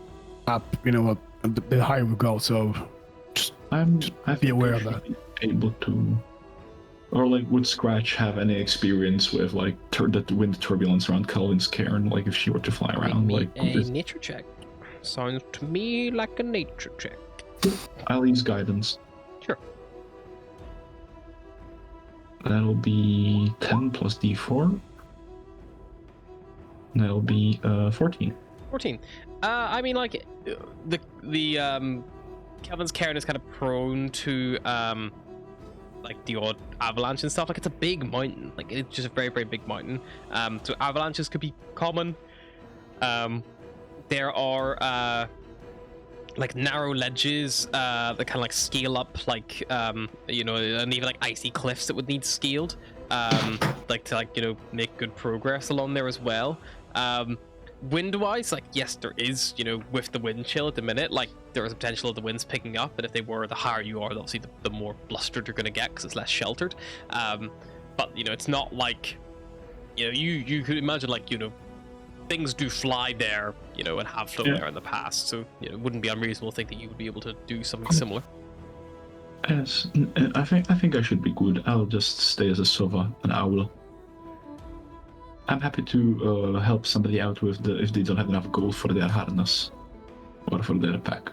up, the higher we go. So I be think aware I of should that. be able to, or like, would Scratch have any experience with like the wind turbulence around Calvin's cairn? Like, if she were to fly around, like, a nature check. Sounds to me like a nature check. I'll use guidance. Sure. That'll be 10 plus d4. That'll be 14. 14. I mean, like, the Calvin's cairn is kind of prone to like the odd avalanche and stuff. Like, it's a big mountain. Like, it's just a very, very big mountain. So avalanches could be common. There are like narrow ledges that kind of like scale up, like and even like icy cliffs that would need scaled, like to make good progress along there as well. Wind-wise, like, yes, there is, with the wind chill at the minute, like, there is a potential of the winds picking up, and if they were, the higher you are, obviously the more blustered you're going to get because it's less sheltered. But it's not like, you could imagine, like, things do fly there, and have flown there in the past, so it wouldn't be unreasonable to think that you would be able to do something similar. Yes, I think I should be good. I'll just stay as a Sova, an owl. I'm happy to help somebody out with if they don't have enough gold for their harness or for their pack.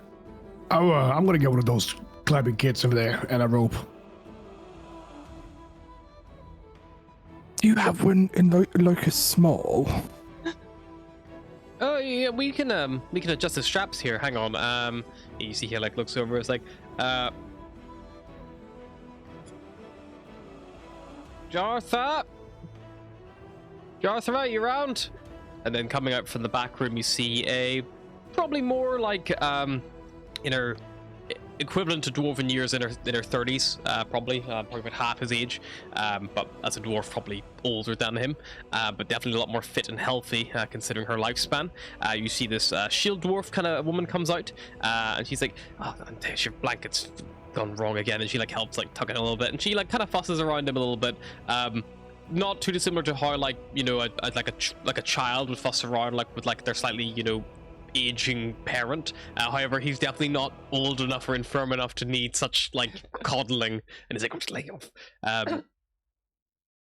I'm gonna get one of those climbing kits over there and a rope. Do you have one in like a small? Oh yeah, we can adjust the straps here. Hang on. You see here, like, looks over. It's like, Jartha, are you around? And then coming out from the back room, you see a probably more like in her equivalent to dwarven years in her 30s, probably about half his age, but as a dwarf probably older than him, but definitely a lot more fit and healthy considering her lifespan. You see this shield dwarf kind of woman comes out, and she's like, oh, your blanket's gone wrong again, and she like helps like tuck it a little bit, and she like kind of fusses around him a little bit. Not too dissimilar to how, like, a child would fuss around, like, with like their slightly aging parent. However, he's definitely not old enough or infirm enough to need such like coddling, and he's like, I'm just laying off.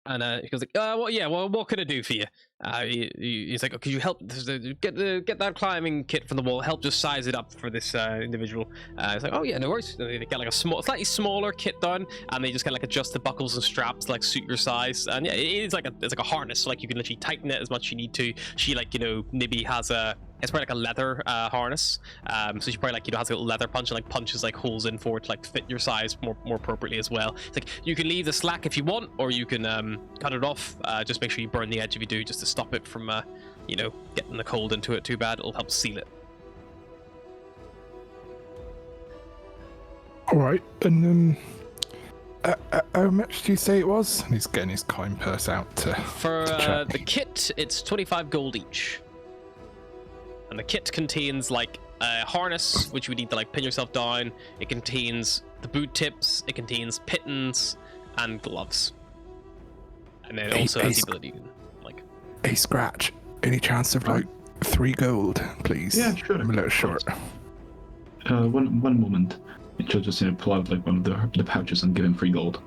And he goes like, well, what can I do for you? He's like, oh, could you help get that climbing kit from the wall? Help just size it up for this individual. He's like, oh yeah, no worries. They get like a slightly smaller kit done, and they just kind of like adjust the buckles and straps to like suit your size. And yeah, it's like a harness, so like you can literally tighten it as much as you need to. She like maybe has it's probably like a leather harness, so she probably like has a little leather punch and like punches like holes in for it to like fit your size more appropriately as well. It's like you can leave the slack if you want, or you can cut it off. Just make sure you burn the edge if you do, just to stop it from getting the cold into it too bad. It'll help seal it. All right, and how much do you say it was? And he's getting his coin purse out for check. The kit. It's 25 gold each. And the kit contains like a harness, which you would need to like pin yourself down. It contains the boot tips. It contains pittons and gloves. And then it also has the ability to like. Hey, Scratch. Any chance of like 3 gold, please? Yeah, sure. I'm a little short. One moment. She'll just pull out like one of the pouches and give him 3 gold.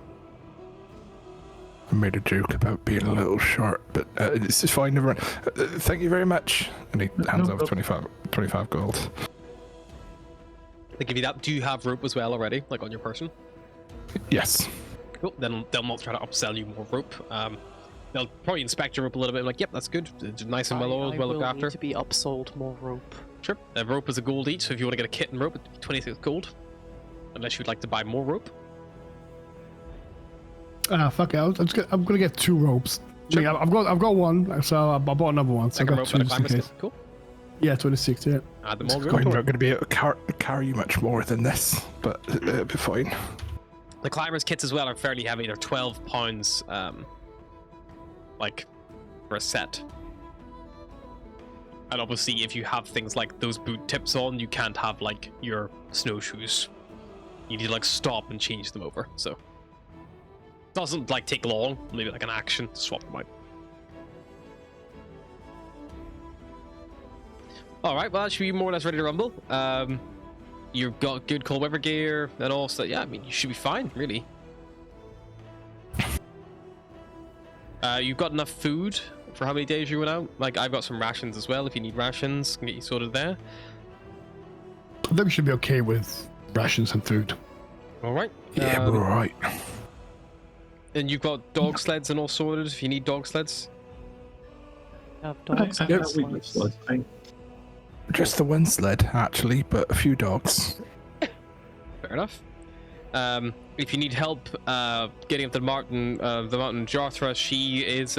I made a joke about being a little short, but this is fine, everyone. Thank you very much. And he hands over 25 gold. They give you that. Do you have rope as well already, like on your person? Yes. Cool. Then they'll not try to upsell you more rope. They'll probably inspect your rope a little bit. Like, yep, that's good. It's nice and well oiled, well looked after. Need to be upsold more rope. Sure. Rope is a gold each, so if you want to get a kit and rope, it'd be 26 gold. Unless you'd like to buy more rope. Fuck it. I'm gonna get 2 ropes. Sure. I've got one, so I bought another one. So I got 2 just in case. Cool. Yeah, 26. Yeah. Add them It's all. not going to be able to carry much more than this, but it'll be fine. The climbers kits as well are fairly heavy. They're 12 pounds, like for a set. And obviously, if you have things like those boot tips on, you can't have like your snowshoes. You need to like stop and change them over. So it doesn't like take long. Maybe like an action to swap them out. All right, well that should be more or less ready to rumble. You've got good cold weather gear and all, so yeah, I mean you should be fine, really. You've got enough food for how many days you went out? Like I've got some rations as well. If you need rations, can get you sorted there. I think we should be okay with rations and food. All right. Yeah, we're all right. And you've got dog sleds and all sorted. If you need dog sleds. Have dogs. Just the one sled, actually, but a few dogs. Fair enough. If you need help getting up the mountain Jarthra, she is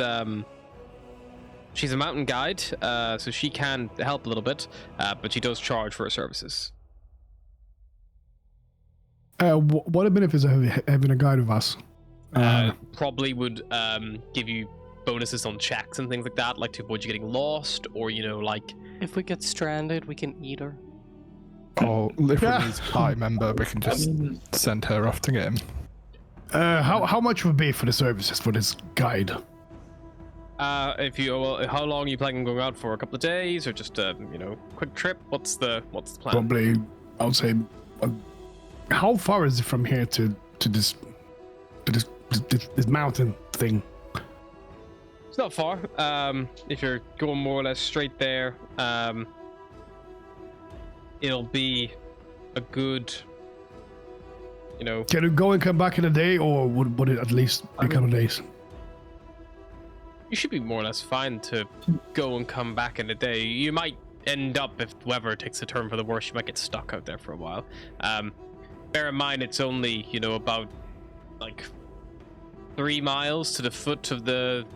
she's a mountain guide, so she can help a little bit, but she does charge for her services. What are the benefits of having a guide with us? Probably would give you bonuses on checks and things like that, like to avoid you getting lost, or like If we get stranded, we can eat her. Or Livery's party member, we can just send her off to get him. How much would be for the services for this guide? If you how long are you planning on going out for? A couple of days, or just a quick trip? What's the plan? Probably, I would say. How far is it from here to this mountain thing? It's not far. If you're going more or less straight there, it'll be a good, Can you go and come back in a day, or would it at least be a couple of days? You should be more or less fine to go and come back in a day. You might end up, if the weather takes a turn for the worse, you might get stuck out there for a while. Bear in mind, it's only, about like 3 miles to the foot of the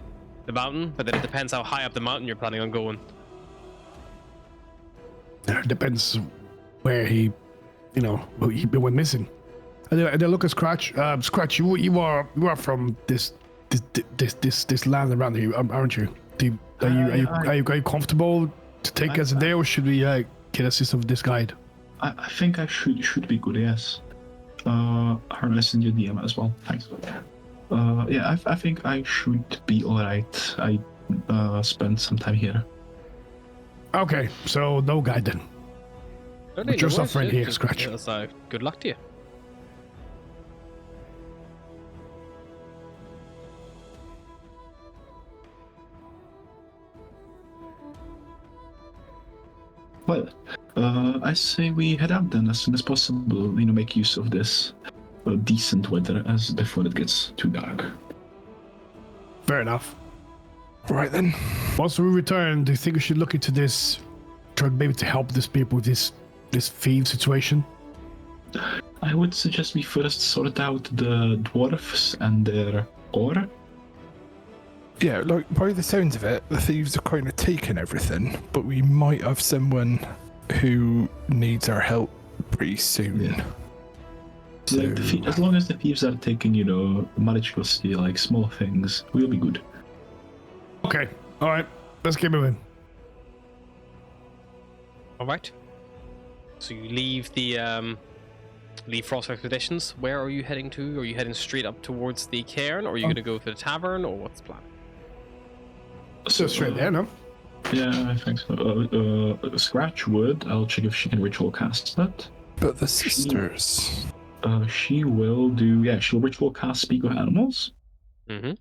mountain, but then it depends how high up the mountain you're planning on going. It depends where he went missing. And then look at Scratch. Scratch, you are from this land around here, aren't you? Are you comfortable to take us a day, or should we get assistance with this guide? I think I should be good. Yes. Harness in your DM as well. Thanks. Yeah, I think I should be alright. I spent some time here. Okay, so no guide then. But you're suffering here, Scratch. So good luck to you. Well, I say we head out then as soon as possible. Make use of this decent weather as before it gets too dark. Fair enough. Right then. Once we return, do you think we should look into this, try maybe to help these people with this thief situation? I would suggest we first sort out the dwarfs and their ore. Yeah, like by the sounds of it, the thieves are kind of taking everything, but we might have someone who needs our help pretty soon. Yeah. So, As long as the thieves are taking, malichiously, like small things, we'll be good. Okay, all right, let's keep moving. All right. So you leave the leave Frost Expeditions. Where are you heading to? Are you heading straight up towards the cairn, or are you going to go to the tavern, or what's the plan? So straight there, no? Yeah, I think so. Scratch would. I'll check if she can ritual cast that. but the sisters. She will do. Yeah, she'll ritual cast Speak of Animals. Mm-hmm.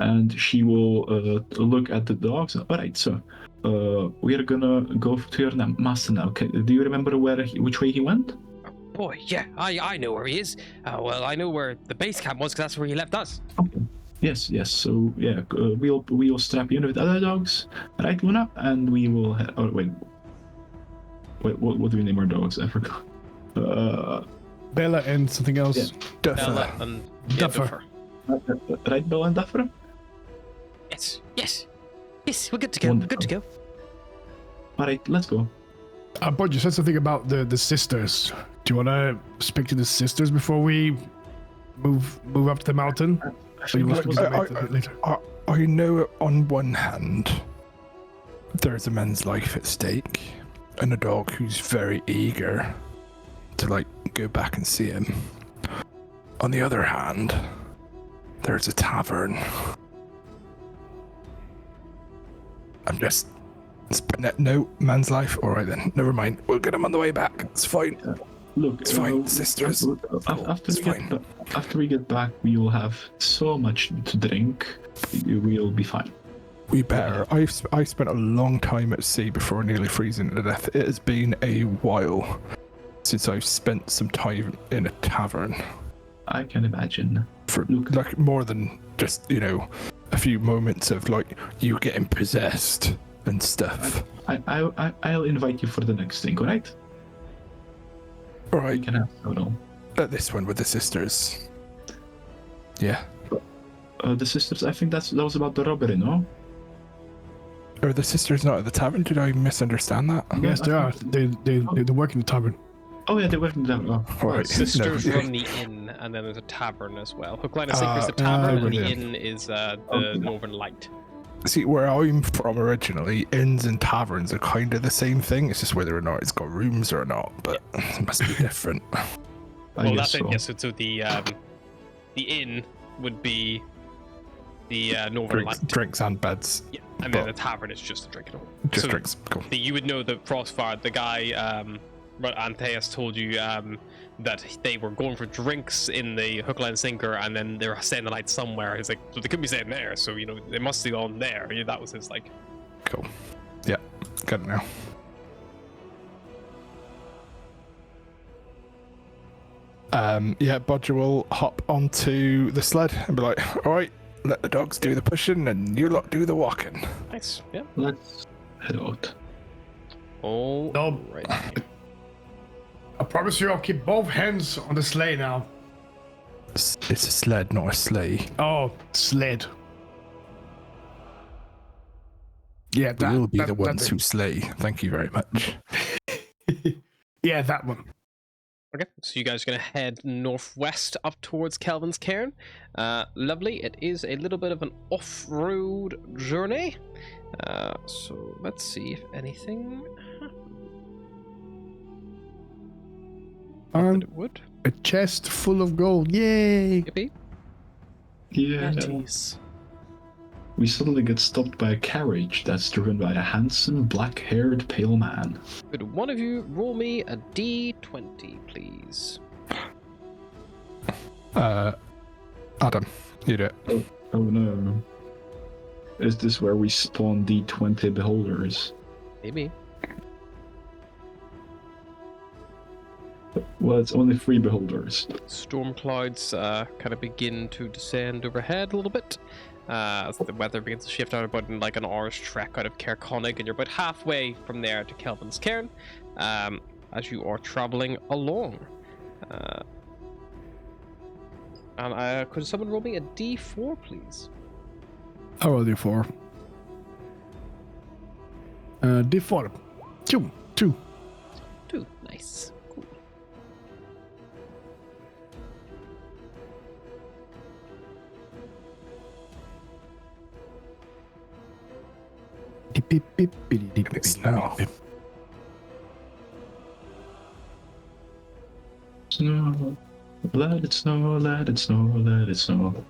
And she will look at the dogs. All right, so we are gonna go to your master now. Okay, do you remember which way he went? Boy, yeah, I know where he is. Well, I know where the base camp was, because that's where he left us. Okay. Yes. So yeah, we'll strap you in with other dogs, right, Luna? And we will. Oh wait. What do we name our dogs? I forgot. Bella and something else. Yeah. Duffer. Bella and Duffer. Right, Bella and Duffer? Yes, we're good to go. We're good to go. Alright, let's go. But you said something about the sisters. Do you want to speak to the sisters before we move up to the mountain? Or you want to speak to them later? I know on one hand, there's a man's life at stake, and a dog who's very eager to, like, go back and see him. On the other hand, there's a tavern. I'm just... No, man's life? Alright then, never mind. We'll get him on the way back. It's fine. Look, It's fine, sisters. After we get back, we will have so much to drink. We'll be fine. We better. I spent a long time at sea before nearly freezing to death. It has been a while since I've spent some time in a tavern. I can imagine. For like more than just, you know, a few moments of like you getting possessed and stuff. I'll invite you for the next thing, alright? All right. We can have no. At this one with the sisters. Yeah. The sisters. I think that was about the robbery, no? Are the sisters not at the tavern? Did I misunderstand that? Yes, they are. They work in the tavern. Oh yeah, they work in the tavern. Oh, All right. Sisters No. run the inn, and then there's a tavern as well. Hook, line, and sinker is the tavern, and the brilliant. inn is the Northern Light. See, where I'm from originally, inns and taverns are kind of the same thing. It's just whether or not it's got rooms or not, but it must be different. Well, that's it. Yes, so the inn would be the Northern Light. Drinks and beds. Yeah, and then the tavern is just a drinking hole. Just So drinks. Cool. You would know the Frostfire, the guy, Antaeus told you that they were going for drinks in the Hook, Line, Sinker, and then they were staying the night somewhere. He's like, so they could be staying there, so, you know, they must be on there. Yeah, that was his, like... Cool. Yeah, got it now. Yeah, Bodger will hop onto the sled and be like, all right, let the dogs do the pushing and you lot do the walking. Nice, yeah. Let's head out. All No. right. I promise you I'll keep both hands on the sleigh now. It's a sled, not a sleigh. Oh, sled. Yeah, that. We'll be the ones that who slay. Thank you very much. Yeah, that one. Okay, so you guys are going to head northwest up towards Kelvin's Cairn. Lovely. It is a little bit of an off-road journey. So let's see if anything... It would. A chest full of gold. Yay! Yippee. Yeah. Yetis. We suddenly get stopped by a carriage that's driven by a handsome, black-haired, pale man. Could one of you roll me a d20, please? Adam, you do it. Oh no. Is this where we spawn D20 beholders? Maybe. Well, it's only 3 beholders. Storm clouds kind of begin to descend overhead a little bit. As the weather begins to shift out about like an hour's trek out of Caer Connig, and you're about halfway from there to Kelvin's Cairn as you are traveling along. And could someone roll me a d4, please? I roll D4. D4. Two. 2. Nice. Cool. Beep, beep, beep, beep, beep, beep, It's beep, now. beep. Snow. Let it snow, let it snow, let it snow.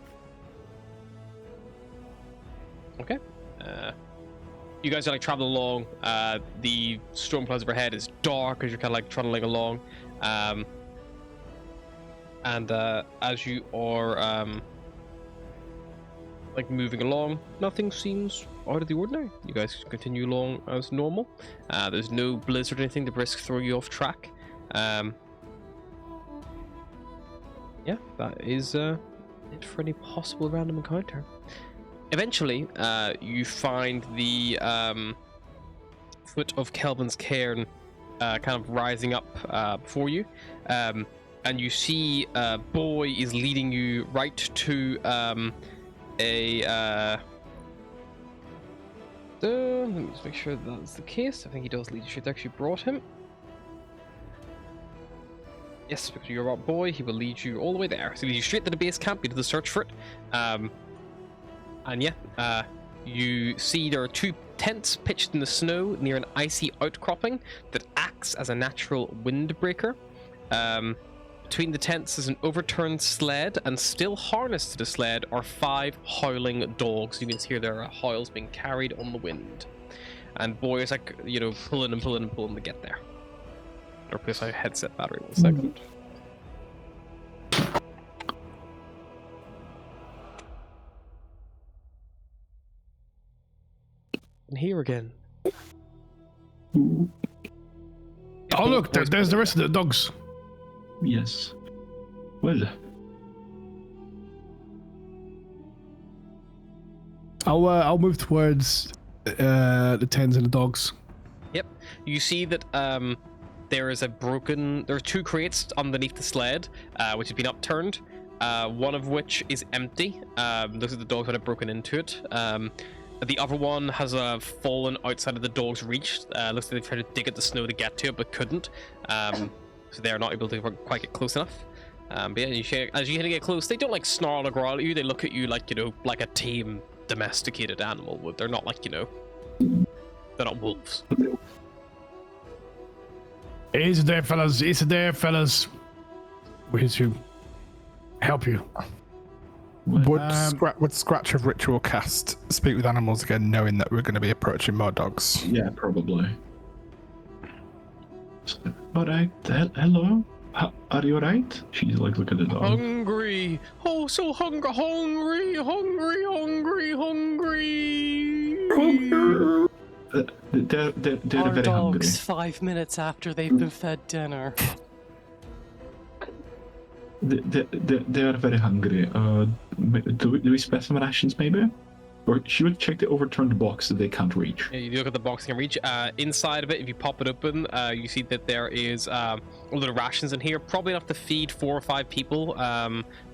Okay. You guys are like traveling along. The storm clouds overhead is dark as you're kind of like trundling along. And as you are like moving along, nothing seems out of the ordinary. You guys continue along as normal. There's no blizzard or anything to risk throwing you off track. Yeah, that is it for any possible random encounter. Eventually, you find the foot of Kelvin's Cairn kind of rising up before you, and you see a boy is leading you right to there's Let me just make sure that's the case. I think he does lead you straight. They actually brought him. Yes, because you're a boy, he will lead you all the way there. So he leads you straight to the base camp. You do the search for it. And yeah, you see there are 2 tents pitched in the snow near an icy outcropping that acts as a natural windbreaker. Between the tents is an overturned sled, and still harnessed to the sled are 5 howling dogs. You can hear their howls being carried on the wind. And boy is like, you know, pulling and pulling and pulling to get there. Or replace my headset battery 1 second. And here again. Oh look, there's the rest of the dogs. Yes. Well, I'll move towards the tens and the dogs. Yep. You see that there is there are 2 crates underneath the sled, which has been upturned. One of which is empty. Those are the dogs that have broken into it. The other one has fallen outside of the dog's reach. Looks like they tried to dig at the snow to get to it, but couldn't. So they're not able to quite get close enough. But yeah, as you get close, they don't like snarl or growl at you. They look at you like, you know, like a tame, domesticated animal would. They're not like, you know, they're not wolves. Easy there, fellas. Easy there, fellas. We're here to help you. Would Scratch of Ritual Cast speak with animals again, knowing that we're going to be approaching more dogs? yeah, probably. Alright, hello? Are you alright? She's like, look at the dog. Hungry! Oh, so hungry! They're Our very hungry. dogs 5 minutes after they've been fed dinner. They are very hungry. Do we spare some rations, maybe? Or she would check the overturned box that they can't reach. Yeah, you look at the box you can reach. Inside of it, if you pop it open, you see that there is a lot of rations in here. Probably enough to feed 4 or 5 people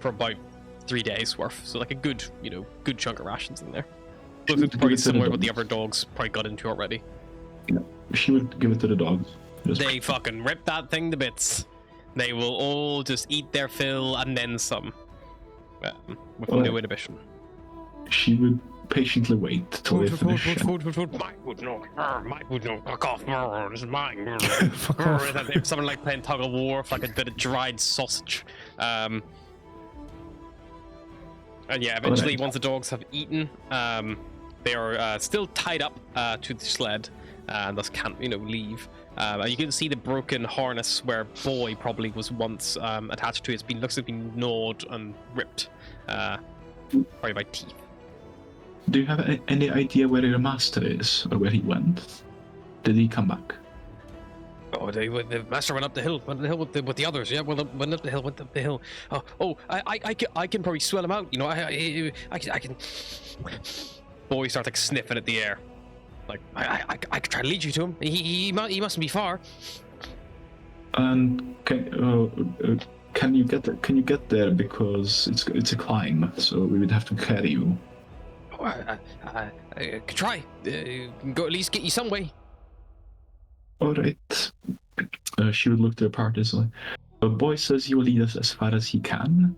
for about 3 days worth. So like a good, you know, good chunk of rations in there. Looks like probably similar to what the other dogs probably got into already. Yeah, she would give it to the dogs. They fucking rip that thing to bits. They will all just eat their fill and then some. With no inhibition. She would patiently wait till they finish. My food, no. My food, no. Fuck off. This is mine. Fuck off. Someone like playing tug of war for like a bit of dried sausage. And yeah, eventually, once the dogs have eaten, they are still tied up to the sled, and thus can't, you know, leave. You can see the broken harness where Boy probably was once attached to. Looks like it's been gnawed and ripped, probably by teeth. Do you have any idea where your master is, or where he went? Did he come back? Oh, the master went up the hill. Went up the hill with the others. Yeah, went up the hill. I can probably swell him out. You know, I can. Boy starts like sniffing at the air. Like I could try to lead you to him. He mustn't be far. And can you get there, because it's a climb, so we would have to carry you. Oh, I could try. Go at least get you some way. All right. She would look to the parties. Boy says he will lead us as far as he can.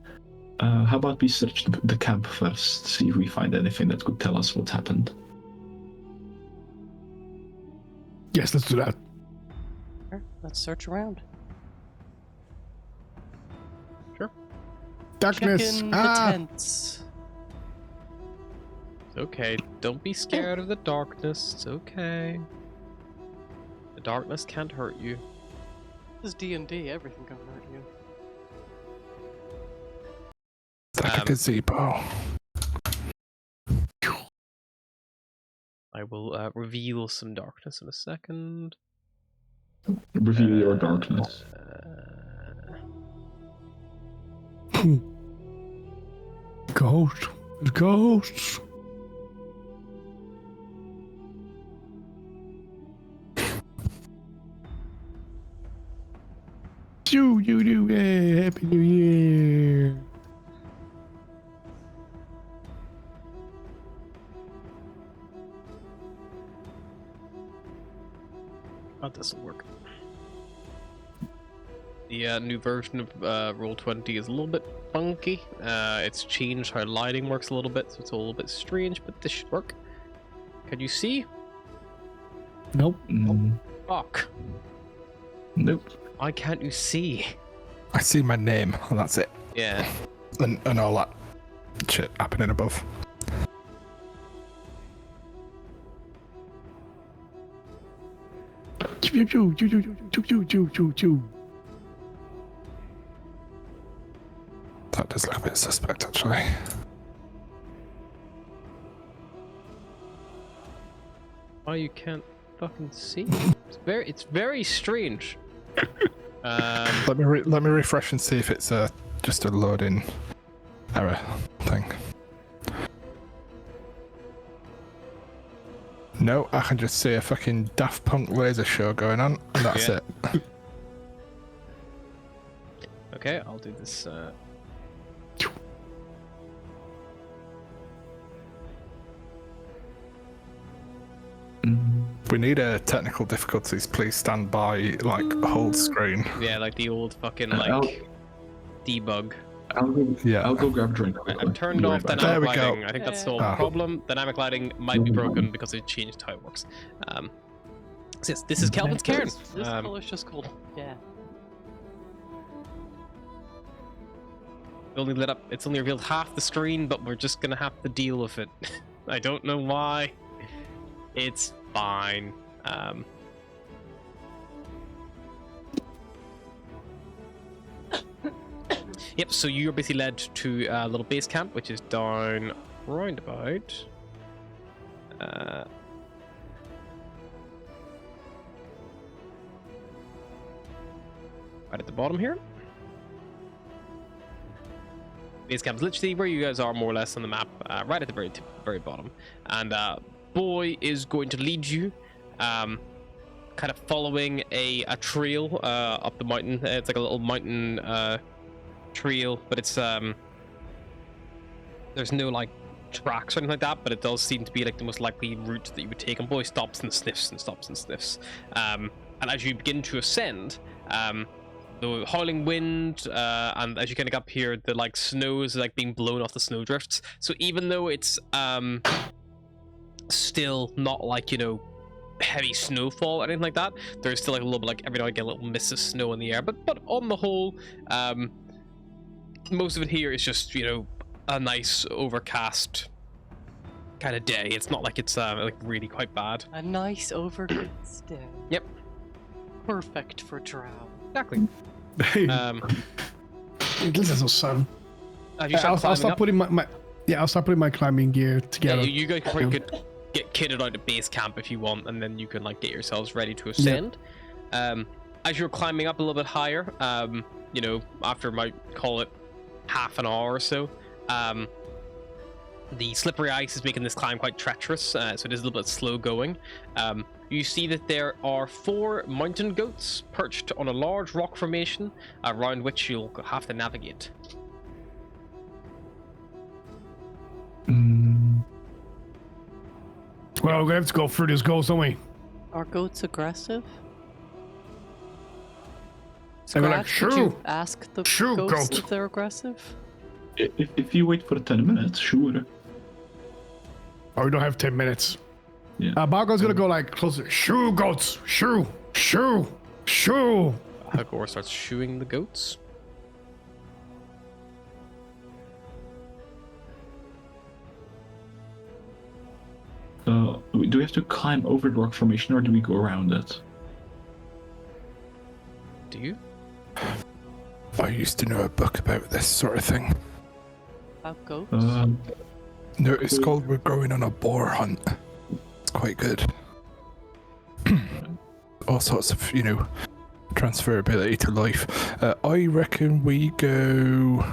How about we search the camp first, see if we find anything that could tell us what happened. Yes, let's do that. Sure, let's search around. Sure. Darkness. Check in the tents. It's okay. Don't be scared of the darkness. It's okay. The darkness can't hurt you. This is D&D. Everything can hurt you. It's like a gazebo. I will reveal some darkness in a second. Reveal your darkness. Ghost. Ghosts. Yeah, Happy New Year. this will work. The new version of Roll20 is a little bit funky. It's changed how lighting works a little bit, so it's a little bit strange, but this should work. Can you see? Nope. Fuck. Nope. Why can't you see? I see my name, and that's it. Yeah. And all that shit happening above. Choo, choo, choo, choo, choo, choo, choo, choo, choo. That does look a bit suspect, actually. Why you can't fucking see? It's very strange. Let me refresh and see if it's just a loading error thing. No, I can just see a fucking Daft Punk laser show going on, and that's Yeah. it. Okay, I'll do this. We need technical difficulties. Please stand by, like, hold screen. Yeah, like the old fucking I'll- debug. Yeah. I'll go grab a drink. I turned off that. dynamic There we go. lighting. I think that's solved Ah. the problem. Dynamic lighting might be broken because it changed how it works. So yes, this is Kelvin's cairn. This color's just cool. Yeah. It only lit up. It's only revealed half the screen, but we're just gonna have to deal with it. I don't know why. It's fine. Yep. So you're basically led to a little base camp, which is down roundabout. Right at the bottom here. Base camp is literally where you guys are, more or less, on the map, right at the very bottom. And Boy is going to lead you, kind of following a trail up the mountain. It's like a little mountain trail, but it's there's no like tracks or anything like that, but it does seem to be like the most likely route that you would take. And Boy stops and sniffs and stops and sniffs. And as you begin to ascend, the howling wind, and as you kind of get up here, the like snow is like being blown off the snowdrifts. So even though it's still not like, you know, heavy snowfall or anything like that, there's still like a little bit, like every now and again a little mist of snow in the air. But on the whole, most of it here is just, you know, a nice overcast kind of day. It's not like it's like really quite bad. A nice overcast day. Yep. Perfect for drow. Exactly. Hey, this is so sun. Have you started I'll climbing start up? putting I'll start putting my climbing gear together. Yeah, you guys probably could get kitted out at base camp if you want, and then you can like get yourselves ready to ascend. As you're climbing up a little bit higher, you know, after might call it half an hour or so, the slippery ice is making this climb quite treacherous, so it is a little bit slow going. You see that there are 4 mountain goats perched on a large rock formation around which you'll have to navigate. Well, we're gonna have to go through this goals, don't we? Are goats aggressive? They were like, Scratch, could you "Shoo, ask the shoo, goats goat." if they're aggressive? If you wait for the 10 minutes, sure. Oh, we don't have 10 minutes. Yeah. Bargo's gonna go like closer. Shoo, goats. Shoo, shoo, shoo. Hagor starts shooing the goats. Do we have to climb over the rock formation, or do we go around it? Do you? I used to know a book about this sort of thing. About goats? No, it's called We're Going on a Boar Hunt. It's quite good. All sorts of, you know, transferability to life. I reckon we go...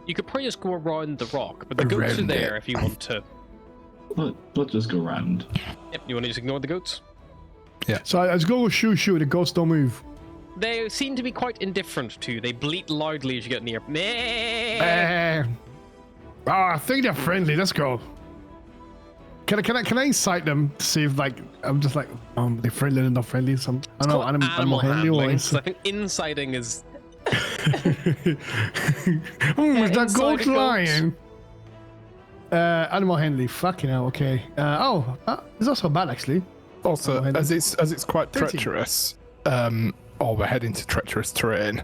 You could probably just go around the rock, but the goats are Around there it. if you want to. Let's just go around. Yep, you want to just ignore the goats? So let's go with shoo, shoo. The goats don't move. They seem to be quite indifferent to you. They bleat loudly as you get near. I think they're friendly. Let's go. Can I incite them to see if like I'm just like they're friendly and not friendly? Some I don't know animal handling. So I think inciting is. Is that inside gold a goat. lion? Animal handling. Fucking hell. Okay. It's not so bad actually. Also, Animal as it's quite 13. treacherous, or we're heading to treacherous terrain.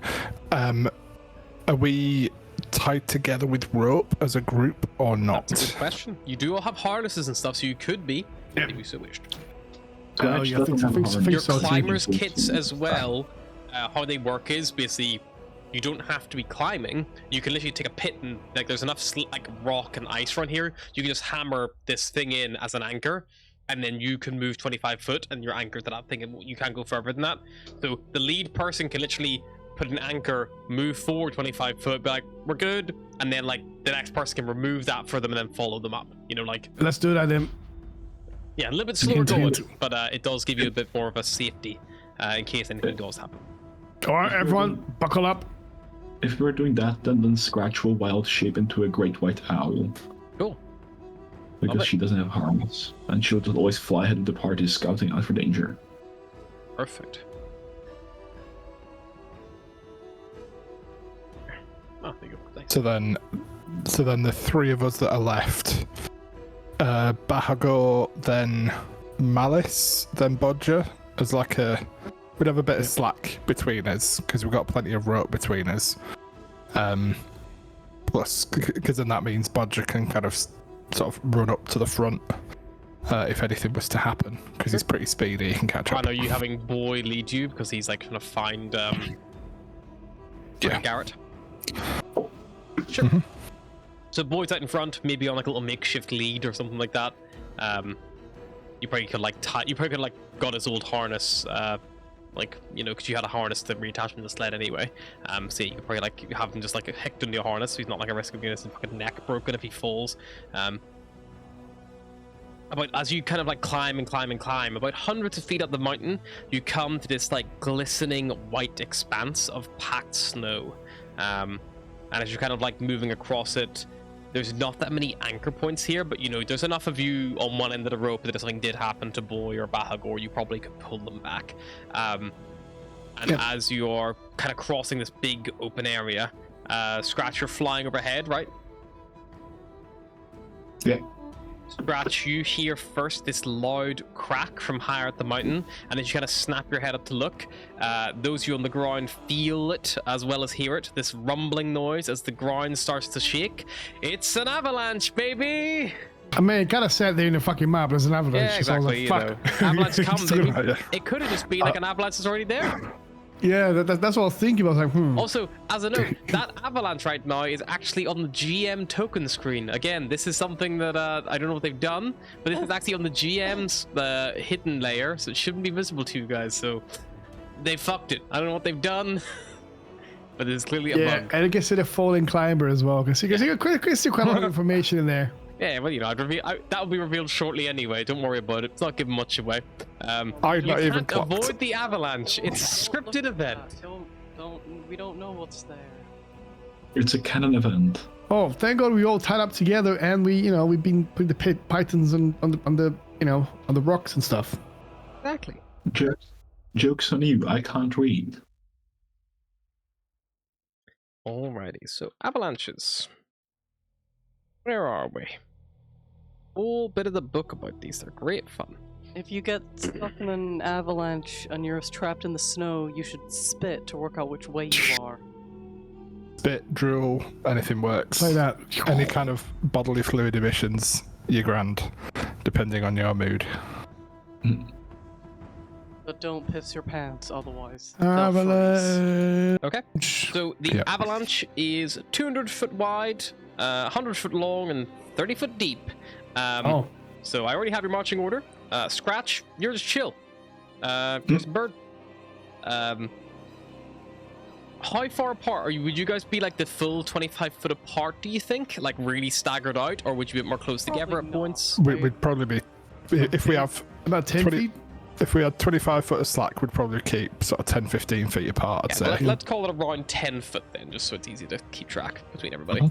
Are we tied together with rope as a group or not? That's a good question. You do all have harnesses and stuff, so you could be, if you so wished. Scratch yeah, I think doesn't have Your so, too. climbers kits as well. How they work is basically you don't have to be climbing. You can literally take a pit and like there's enough like rock and ice around here. You can just hammer this thing in as an anchor, and then you can move 25 foot and you're anchored to that thing, and you can't go further than that. So the lead person can literally put an anchor, move forward 25 foot, be like, we're good, and then like the next person can remove that for them and then follow them up. You know, like Let's do that then. yeah, a little bit slower Hint, going, hint. but it does give you a bit more of a safety in case anything does happen. All right, everyone, buckle up. If we're doing that, then Scratch will wild shape into a great white owl. Cool. Because Love it. she doesn't have harness. And she'll just always fly ahead of the party scouting out for danger. Perfect. Oh, there you go. Thanks. So then the three of us that are left, Bahago, then Malice, then Bodger, as like we'd have a bit of slack between us because we've got plenty of rope between us. Plus, because then that means Bodger can kind of sort of run up to the front if anything was to happen, because he's pretty speedy, he can catch I up. know you having Boy lead you because he's like trying to find Garrett. Sure. Mm-hmm. So Boyd's out in front, maybe on like a little makeshift lead or something like that. You probably could like got his old harness, like, you know, because you had a harness to reattach him to the sled anyway. So you could probably like have him just like hooked into your harness, so he's not like a risk of getting his fucking neck broken if he falls. As you kind of like climb, about hundreds of feet up the mountain, you come to this like glistening white expanse of packed snow. And as you're kind of like moving across it, there's not that many anchor points here, but you know, there's enough of you on one end of the rope that if something did happen to Boy or Bahagor, you probably could pull them back. As you're kind of crossing this big open area, Scratch, you're flying overhead, right? Yeah. Scratch, you hear first this loud crack from higher up the mountain, and as you kind of snap your head up to look, those of you on the ground feel it as well as hear it, this rumbling noise as the ground starts to shake. It's an avalanche, baby! I mean, it kind of said there in the fucking map there's an avalanche. Yeah, so I was exactly. like, You know, fuck. avalanche comes. Yeah. It could have just been like an avalanche that's already there. Yeah, that's what I was thinking. I was like, Also, as a note, that avalanche right now is actually on the GM token screen. Again, this is something that I don't know what they've done, but this is actually on the GM's hidden layer, so it shouldn't be visible to you guys. So they fucked it. I don't know what they've done, but it's clearly a yeah, bug. and I guess it's a falling climber as well. Because you got quite a lot of information in there. Yeah, well, you know, that will be revealed shortly anyway. Don't worry about it. It's not giving much away. I've You not even can't clocked. avoid the avalanche. It's a scripted event. We don't know what's there. It's a canon event. Oh, thank God we all tied up together, and we've been putting the pythons on the rocks and stuff. Exactly. Joke's on you, I can't read. Alrighty, so avalanches. Where are we? Whole bit of the book about these. They're great fun. If you get stuck in an avalanche and you're trapped in the snow, you should spit to work out which way you are. Spit, drool, anything works. Like that. Any kind of bodily fluid emissions, you're grand, depending on your mood. But don't piss your pants, otherwise they'll freeze. Avalanche. Okay. So the Yep. avalanche is 200 foot wide, 100 foot long, and 30 foot deep. So I already have your marching order. Scratch, you're just chill. Here's a bird. How far apart are you? Would you guys be like the full 25 foot apart, do you think? Like really staggered out? Or would you be more close together Probably at not. points? We'd probably be, if we have About 10 20 feet. If we had 25 foot of slack, we'd probably keep sort of 10, 15 feet apart, I'd Yeah, say. let's call it around 10 foot then, just so it's easy to keep track between everybody.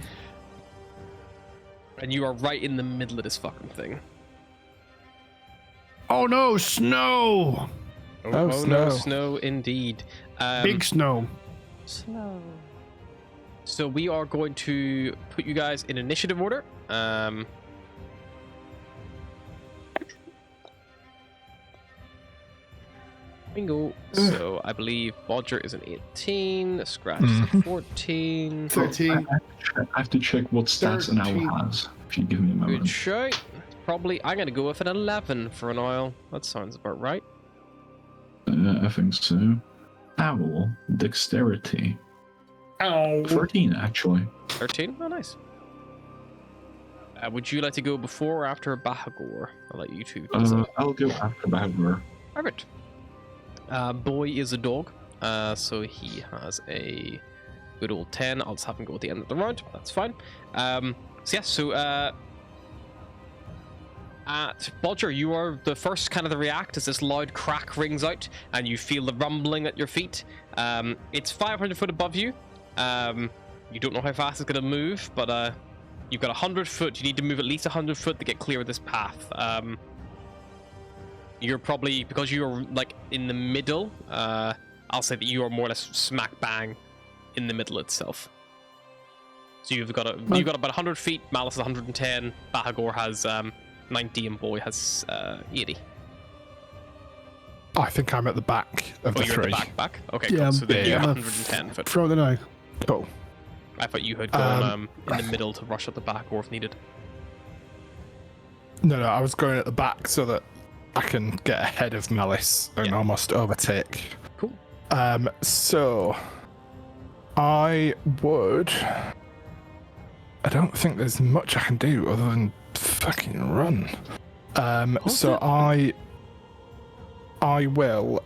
And you are right in the middle of this fucking thing. Oh no, snow! Oh, no, snow. snow indeed. Big snow. Snow. So we are going to put you guys in initiative order. Bingo. So I believe Bodger is an 18, Scratch is a 14. 13. I have to check what stats an 13. owl has. If you give me a Good moment. shout. Probably, I'm gonna go with an 11 for an oil. That sounds about right. I think so. Owl, dexterity. Ow. 13, actually. 13? Oh, nice. Would you like to go before or after Bahagor? I'll let you two decide. I'll go after Bagger. Perfect. Boy is a dog, so he has a good old 10. I'll just have him go at the end of the round. That's fine. At Bodger, you are the first kind of to react as this loud crack rings out, and you feel the rumbling at your feet. It's 500 foot above you. You don't know how fast it's going to move, but you've got 100 foot. You need to move at least 100 foot to get clear of this path. You're probably, because you're like in the middle, I'll say that you are more or less smack bang in the middle itself. So you've got about 100 feet. Malice is 110. Bahagor has 90, and Boy has 80. I think I'm at the back of the You're three. at the back. Okay, Yeah, cool. So then yeah, you're I'm 110 foot. Throw the knife. Cool. I thought you had gone in the middle to rush at the back, or if needed. No, I was going at the back so that I can get ahead of Malice and almost overtake. Cool. So I would. I don't think there's much I can do other than fucking run. So I will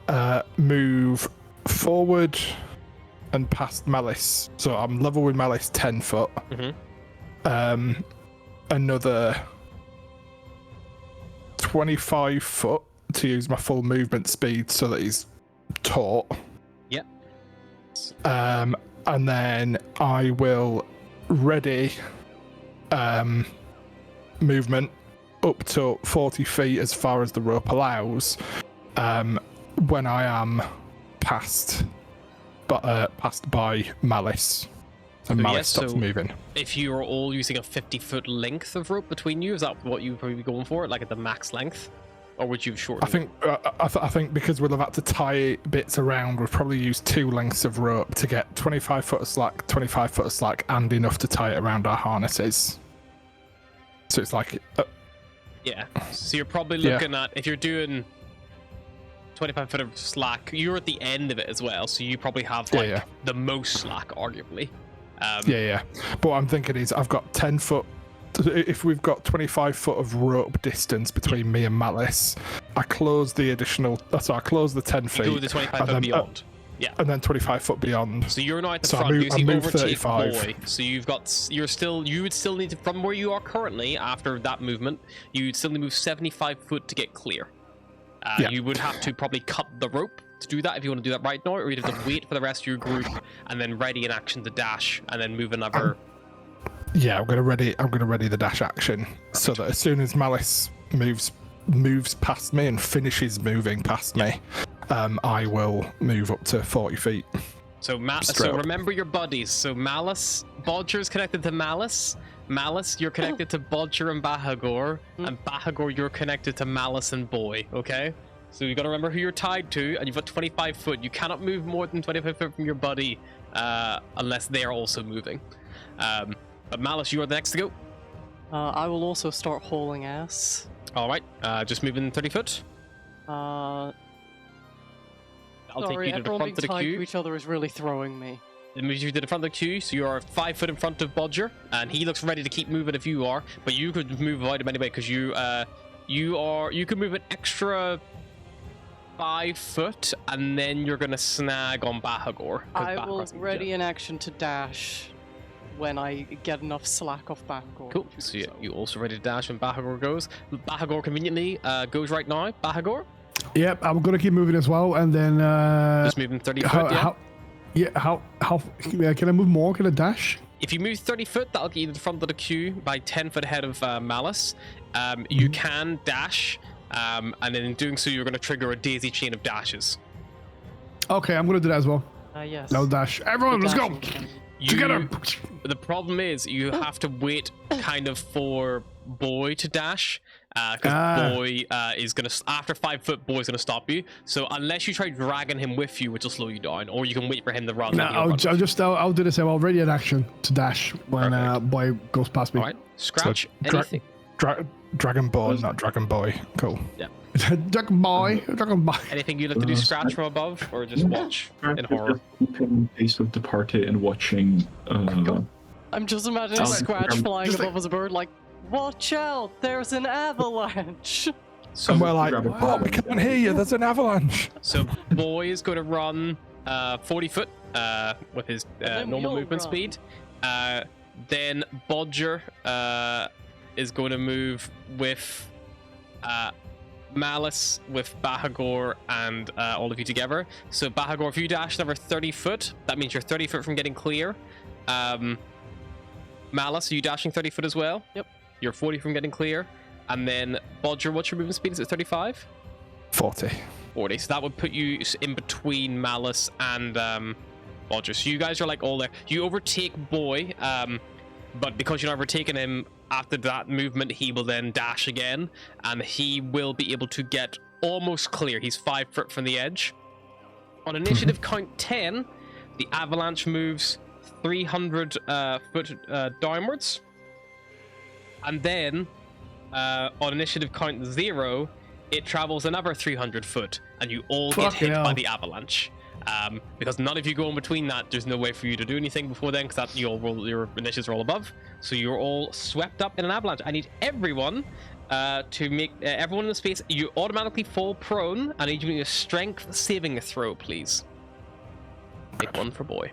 move forward and past Malice. So I'm level with Malice 10 foot. Another 25 foot to use my full movement speed so that he's taut. Yep. And then I will ready movement up to 40 feet as far as the rope allows when I am passed by Malice. And Malice stops moving. If you are all using a 50-foot length of rope between you, is that what you would probably be going for, like at the max length, or would you shorten? I think because we'll have had to tie bits around, we'll probably use 2 lengths of rope to get 25 foot of slack, 25 foot of slack, and enough to tie it around our harnesses. So it's like, yeah. So you're probably looking at, if you're doing 25 foot of slack, you're at the end of it as well, so you probably have the most slack, arguably. But what I'm thinking is I've got 10 foot. If we've got 25 foot of rope distance between me and Malice, I close the additional. So I close the 10 feet. You go the 25 foot beyond. Yeah. And then 25 foot beyond. So you're not at the So front. I move overtake 35. Boy. So you would still need to, from where you are currently after that movement, you'd still need to move 75 foot to get clear. You would have to probably cut the rope to do that if you want to do that right now, or you'd have to wait for the rest of your group and then ready an action to dash and then move another. I'm gonna ready the dash action so that as soon as Malice moves past me and finishes moving past me, I will move up to 40 feet. So remember your buddies. So Malice, Bodger's connected to Malice. Malice, you're connected to Bodger and Bahagor, and Bahagor, you're connected to Malice and Boy. Okay. So you got to remember who you're tied to, and you've got 25 foot. You cannot move more than 25 foot from your buddy unless they are also moving. But Malice, you are the next to go. I will also start hauling ass. All right, just moving 30 foot. Sorry, I'll take you to the front of the tied queue. to each other is really throwing me. It moves you to the front of the queue, so you are 5 foot in front of Bodger, and he looks ready to keep moving if you are. But you could move without him anyway, because you could move an extra 5 foot, and then you're gonna snag on Bahagor. I will ready an action to dash when I get enough slack off Bahagor. Cool. So you also ready to dash when Bahagor goes. Bahagor conveniently goes right now. Bahagor. Yep, I'm gonna keep moving as well, and then Just moving 30 foot. how can I move more? Can I dash? If you move 30 foot, that'll get you to the front of the queue by 10 foot ahead of Malice. You can dash and then in doing so, you're going to trigger a daisy chain of dashes. Okay, I'm gonna do that as well. Yes. No dash. Everyone, let's go Dashing. together. The problem is you have to wait kind of for Boy to dash, because Boy is gonna after 5 foot. Boy's gonna stop you. So unless you try dragging him with you, which will slow you down, or you can wait for him to run. No, and he'll run. I'll do this. I'm already in action to dash when Boy goes past me. All right, scratch So, anything. Dragon Ball, not Dragon Boy. Cool. Yeah. Dragon Boy. Anything you'd like to do, scratch from above, or just watch in horror? Keeping pace with the party and watching. I'm just imagining Oh, Scratch flying just above as a bird, like, watch out, there's an avalanche. So And we're like, grab a oh, ball we and can't hear you. There's an avalanche. So Boy is going to run 40 foot with his then normal we'll movement run. speed. Then Bodger is going to move with Malice, with Bahagor, and all of you together. So Bahagor, if you dash another 30 foot, that means you're 30 foot from getting clear. Malice, are you dashing 30 foot as well? Yep. You're 40 from getting clear. And then Bodger, what's your movement speed? Is it 35? 40. 40. So that would put you in between Malice and Bodger. So you guys are like all there. You overtake Boy, but because you're not overtaking him, after that movement, he will then dash again, and he will be able to get almost clear. He's 5 foot from the edge. On initiative count 10, the avalanche moves 300 foot downwards. And then, on initiative count 0, it travels another 300 foot, and you all get hit by the avalanche. Because none of you go in between that, there's no way for you to do anything before then, because that your initiatives are all above. So you're all swept up in an avalanche. I need everyone to make everyone in the space. You automatically fall prone. I need you to make a strength saving throw, please. Make one for Boy.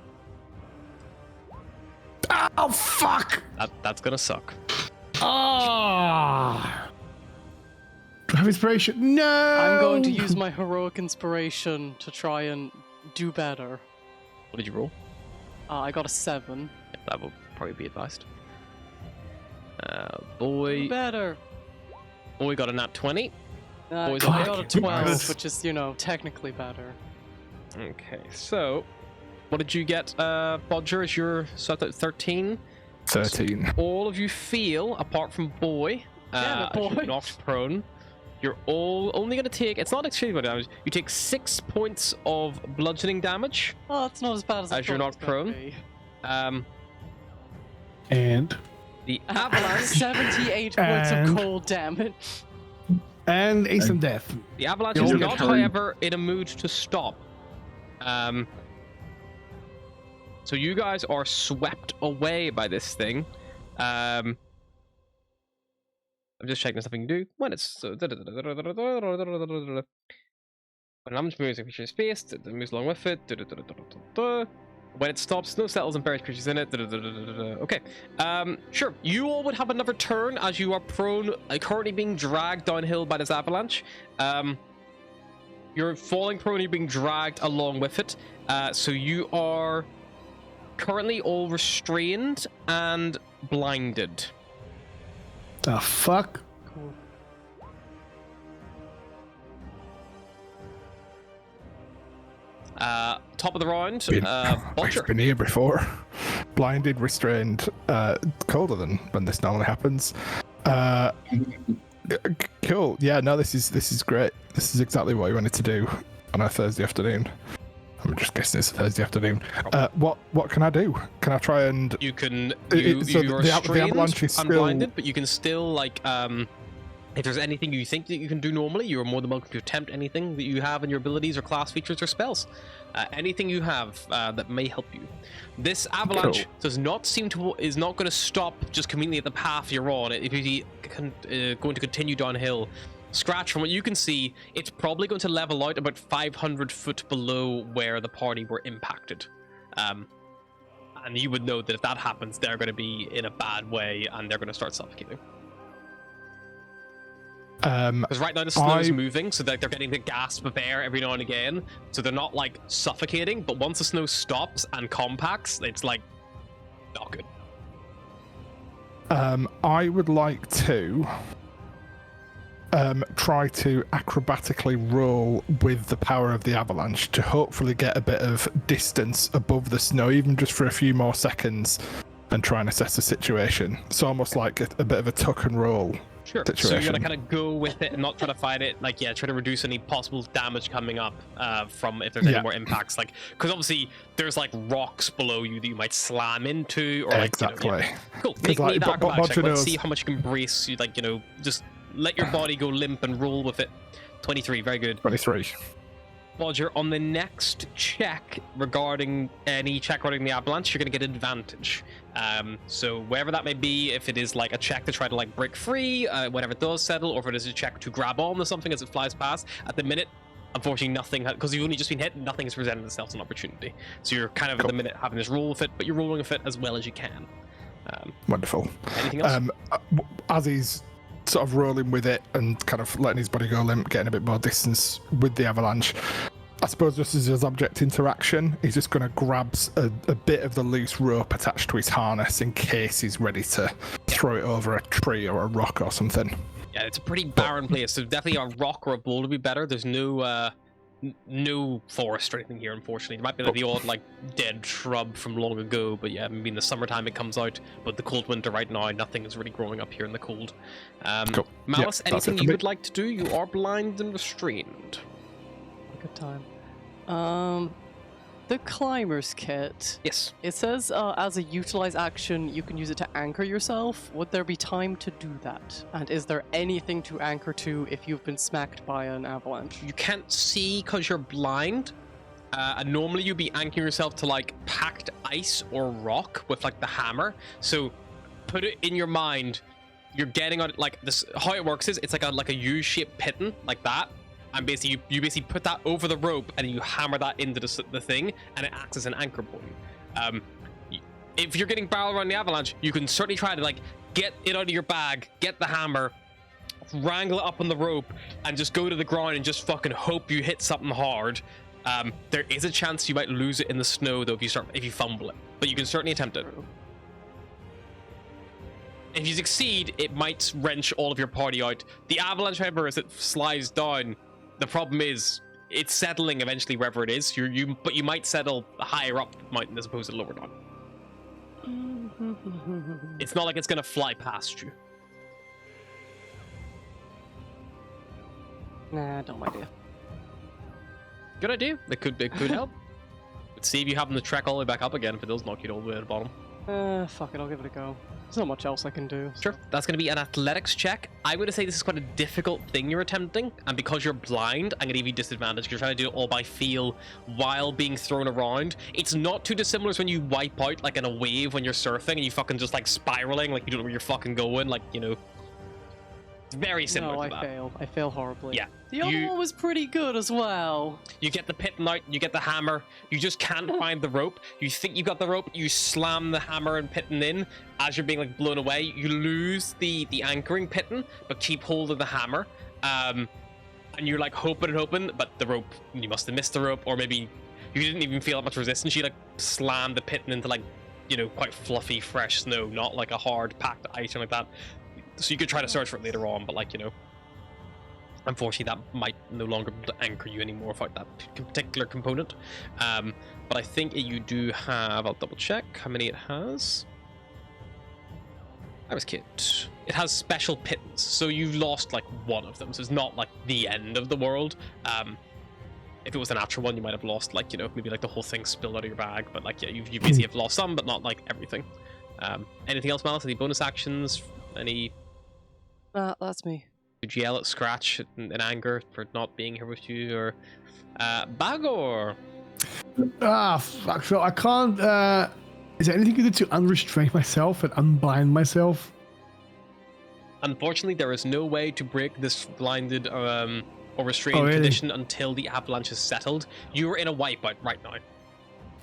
Oh fuck! That's gonna suck. Ah! Do I have inspiration? No! I'm going to use my heroic inspiration to try and do better. What did you roll? I got a 7. That will probably be advised. Do Boy better. got a nat 20. Boys I on got a deck. 12, Nice. which is, technically better. Okay, so what did you get, Bodger? Is your set at 13? 13. All of you feel, apart from Boy, Damn it, as you're Boy. knocked prone, you're all only going to take, it's not extremely damage, you take 6 points of bludgeoning damage. Oh, it's not as bad as I As you're thought not it was gonna prone? be. And The Avalanche, 78 points And- of cold damage. instant death. The avalanche You'll is get not, carried. however, in a mood to stop. So you guys are swept away by this thing. I'm just checking there's nothing to do. When it's when I'm moving a creature's space, it moves along with it. When it stops, snow settles and buries creatures in it. Okay. Sure. You all would have another turn as you are prone, currently being dragged downhill by this avalanche. You're falling prone, you're being dragged along with it. So you are currently all restrained and blinded. The fuck? Cool. Top of the round, We've Bodger. been here before. Blinded, restrained, colder than when this normally happens. Cool. Yeah, no, this is great. This is exactly what we wanted to do on a Thursday afternoon. I'm just guessing it's a Thursday afternoon. What can I do? Can I try and? You can. So You're the restrained avalanche is and still- blinded, but you can still like if there's anything you think that you can do normally, you are more than welcome to attempt anything that you have in your abilities or class features or spells. Anything you have that may help you. This avalanche does not seem to is not going to stop just conveniently at the path you're on. If you're going to continue downhill, Scratch, from what you can see, it's probably going to level out about 500 foot below where the party were impacted. And you would know that if that happens, they're going to be in a bad way and they're going to start suffocating. Because right now the snow is moving, so that they're getting the gasp of air every now and again. So they're not like suffocating, but once the snow stops and compacts, it's like not good. I would like to try to acrobatically roll with the power of the avalanche to hopefully get a bit of distance above the snow, even just for a few more seconds, and try and assess the situation. So almost like a bit of a tuck and roll situation. So you're gonna kind of go with it and not try to fight it. Like, try to reduce any possible damage coming up from if there's any more impacts. Like, because obviously there's like rocks below you that you might slam into, or like, exactly. Cool. Make me that acrobatic check. Let's see how much you can brace. You like, just let your body go limp and roll with it. 23, very good. 23. Roger, on the next check regarding the avalanche, you're going to get advantage. So wherever that may be, if it is like a check to try to like break free, whenever it does settle, or if it is a check to grab on to something as it flies past, at the minute, unfortunately nothing, because you've only just been hit, nothing has presented itself as an opportunity. So you're kind of at the minute having this roll with it, but you're rolling with it as well as you can. Wonderful. Anything else? As he's sort of rolling with it and kind of letting his body go limp, getting a bit more distance with the avalanche, I suppose just as his object interaction, he's just going to grab a bit of the loose rope attached to his harness in case he's ready to throw it over a tree or a rock or something. Yeah, it's a pretty barren place, so definitely a rock or a boulder would be better. There's no forest or anything here, unfortunately. There might be like the odd like dead shrub from long ago, but yeah, maybe in the summertime it comes out, but the cold winter right now, nothing is really growing up here in the cold. Cool. Malice, Yep, anything you would like to do? You are blind and restrained. Good time. The climber's kit. Yes. It says as a utilize action, you can use it to anchor yourself. Would there be time to do that? And is there anything to anchor to if you've been smacked by an avalanche? You can't see because you're blind. And normally you'd be anchoring yourself to like packed ice or rock with like the hammer. So put it in your mind. You're getting on like this. How it works is it's like a U-shaped pitton like that. And basically, you basically put that over the rope and you hammer that into the thing, and it acts as an anchor point. If you're getting barreled around the avalanche, you can certainly try to like get it out of your bag, get the hammer, wrangle it up on the rope, and just go to the ground and just fucking hope you hit something hard. There is a chance you might lose it in the snow though if you fumble it, but you can certainly attempt it. If you succeed, it might wrench all of your party out. The avalanche, however, as it slides down, the problem is it's settling eventually wherever it is. But you might settle higher up the mountain as opposed to lower down. It's not like it's gonna fly past you. Nah, dumb idea. Good idea. It could help. But see if you happen to trek all the way back up again if it does knock you all the way to the bottom. Fuck it, I'll give it a go. There's not much else I can do. Sure. That's going to be an athletics check. I'm going to say this is quite a difficult thing you're attempting, and because you're blind, I'm going to give you disadvantage because you're trying to do it all by feel while being thrown around. It's not too dissimilar to when you wipe out like in a wave when you're surfing and you fucking just like spiraling, like you don't know where you're fucking going, like, very similar to that. I fail horribly. Yeah. The other one was pretty good as well. You get the pitton out, you get the hammer, you just can't find the rope. You think you got the rope, you slam the hammer and pitton in. As you're being like blown away, you lose the anchoring pitton, but keep hold of the hammer. And you're like hoping, but the rope, you must have missed the rope, or maybe you didn't even feel that much resistance. You like slammed the pitton into like, quite fluffy, fresh snow, not like a hard packed ice or like that. So you could try to search for it later on, but like, unfortunately that might no longer be able to anchor you anymore without that particular component. But I think you do have, I'll double check how many it has. I was kidding. It has special pittons, so you've lost like one of them, so it's not like the end of the world. If it was a natural one, you might have lost like, maybe like the whole thing spilled out of your bag, but like, yeah, you basically have lost some, but not like everything. Anything else, Malice? Any bonus actions? Any... that's me. Did you yell at Scratch in anger for not being here with you, or Bagor? Fuck, so I can't, is there anything you do to unrestrain myself and unblind myself? Unfortunately, there is no way to break this blinded or restrained condition until the avalanche is settled. You're in a wipeout right now.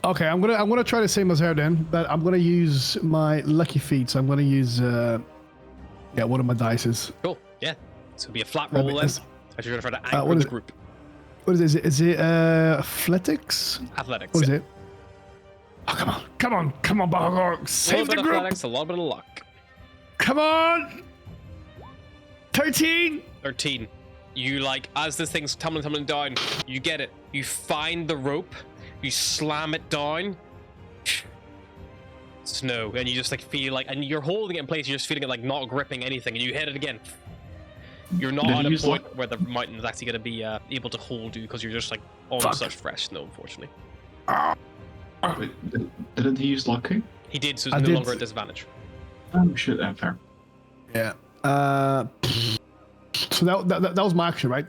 Okay, I'm gonna try the same as her then, but I'm gonna use my lucky feet, so I'm gonna use one of my dices. Cool, yeah. So it'll be a flat roll then, as you're gonna try to anchor the group. What is it? Is it athletics? Athletics. What is it? Oh, come on, Bagor. Save the group. Athletics, a little bit of luck. Come on. 13. 13. You like, as this thing's tumbling down, you get it. You find the rope, you slam it down. Snow, and you just like feel like, and you're holding it in place, you're just feeling it like not gripping anything, and you hit it again. You're not at a point where the mountain is actually going to be able to hold you because you're just like on such fresh snow, unfortunately. Wait, didn't he use lucky? He did, so it's no longer at disadvantage. Oh shit, fair. Yeah. So that was my action, right?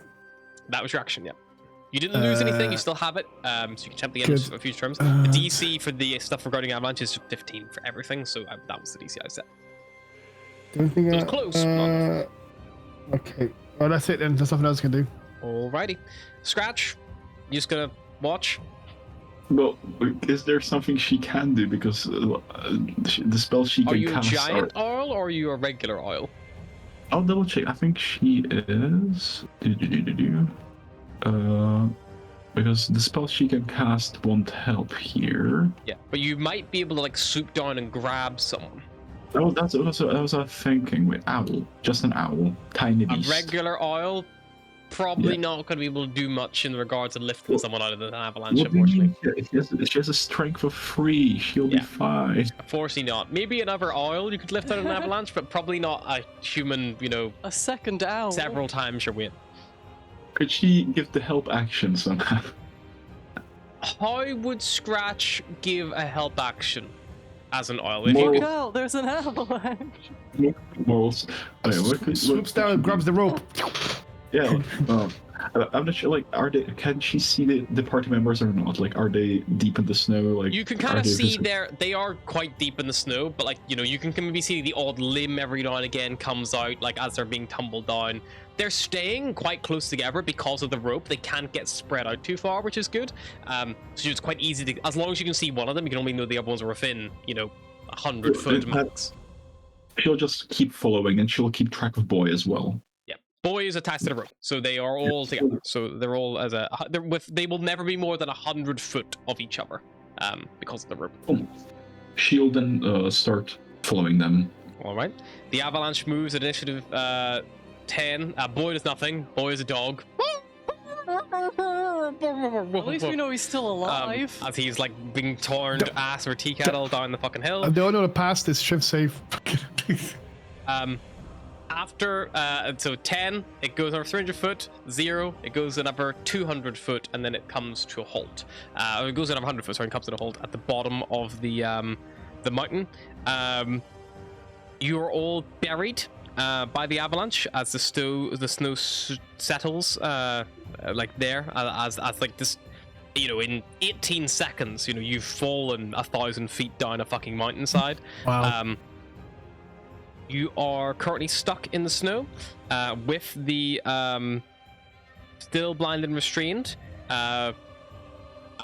That was your action, yeah. You didn't lose anything, you still have it, so you can attempt the end of future terms. The DC for the stuff regarding avalanche is 15 for everything, so that was the DC I set. Don't think it was close. Okay. Well, that's it then. There's nothing else I can do. Alrighty. Scratch, you just gonna watch? Well, is there something she can do? Because the spell she can cast... Are you a giant oil or are you a regular oil? I'll double check. I think she is... because the spell she can cast won't help here. Yeah, but you might be able to like swoop down and grab someone. Oh, that was a thinking. Wait, owl. Just an owl. Tiny beast. A regular oil, probably not going to be able to do much in regards to lifting someone out of an avalanche, unfortunately. She has a strength of 3. She'll be fine. Unfortunately not. Maybe another oil you could lift out of an avalanche, but probably not a human, A second owl. Several times your weight. Could she give the help action somehow? How would Scratch give a help action as an oil? Look out, there's an avalanche. Morals. Swoops down and grabs the rope. Yeah. I'm not sure. Like, can she see the party members or not? Like, are they deep in the snow? Like, you can kind of see they are quite deep in the snow, but like you can maybe see the odd limb every now and again comes out like as they're being tumbled down. They're staying quite close together because of the rope. They can't get spread out too far, which is good. So it's quite easy to, as long as you can see one of them, you can only know the other ones are within 100 foot max. She'll just keep following, and she'll keep track of Boy as well. Boy is attached to the rope, so they are all together. So they're all they will never be more than 100 foot of each other, because of the rope. She'll then start following them. All right. The avalanche moves at initiative 10. Boy does nothing. Boy is a dog. At least we know he's still alive. As he's like being torn ass or tea kettle down the fucking hill. I don't know to pass this shift safe. After, so 10, it goes over 300 foot, 0, it goes another 200 foot, and then it comes to a halt. It goes another 100 foot, sorry, and comes to a halt at the bottom of the mountain. You are all buried by the avalanche as the snow settles, like there, as like this, in 18 seconds, you've fallen 1,000 feet down a fucking mountainside. Wow. You are currently stuck in the snow with the still blind and restrained. We're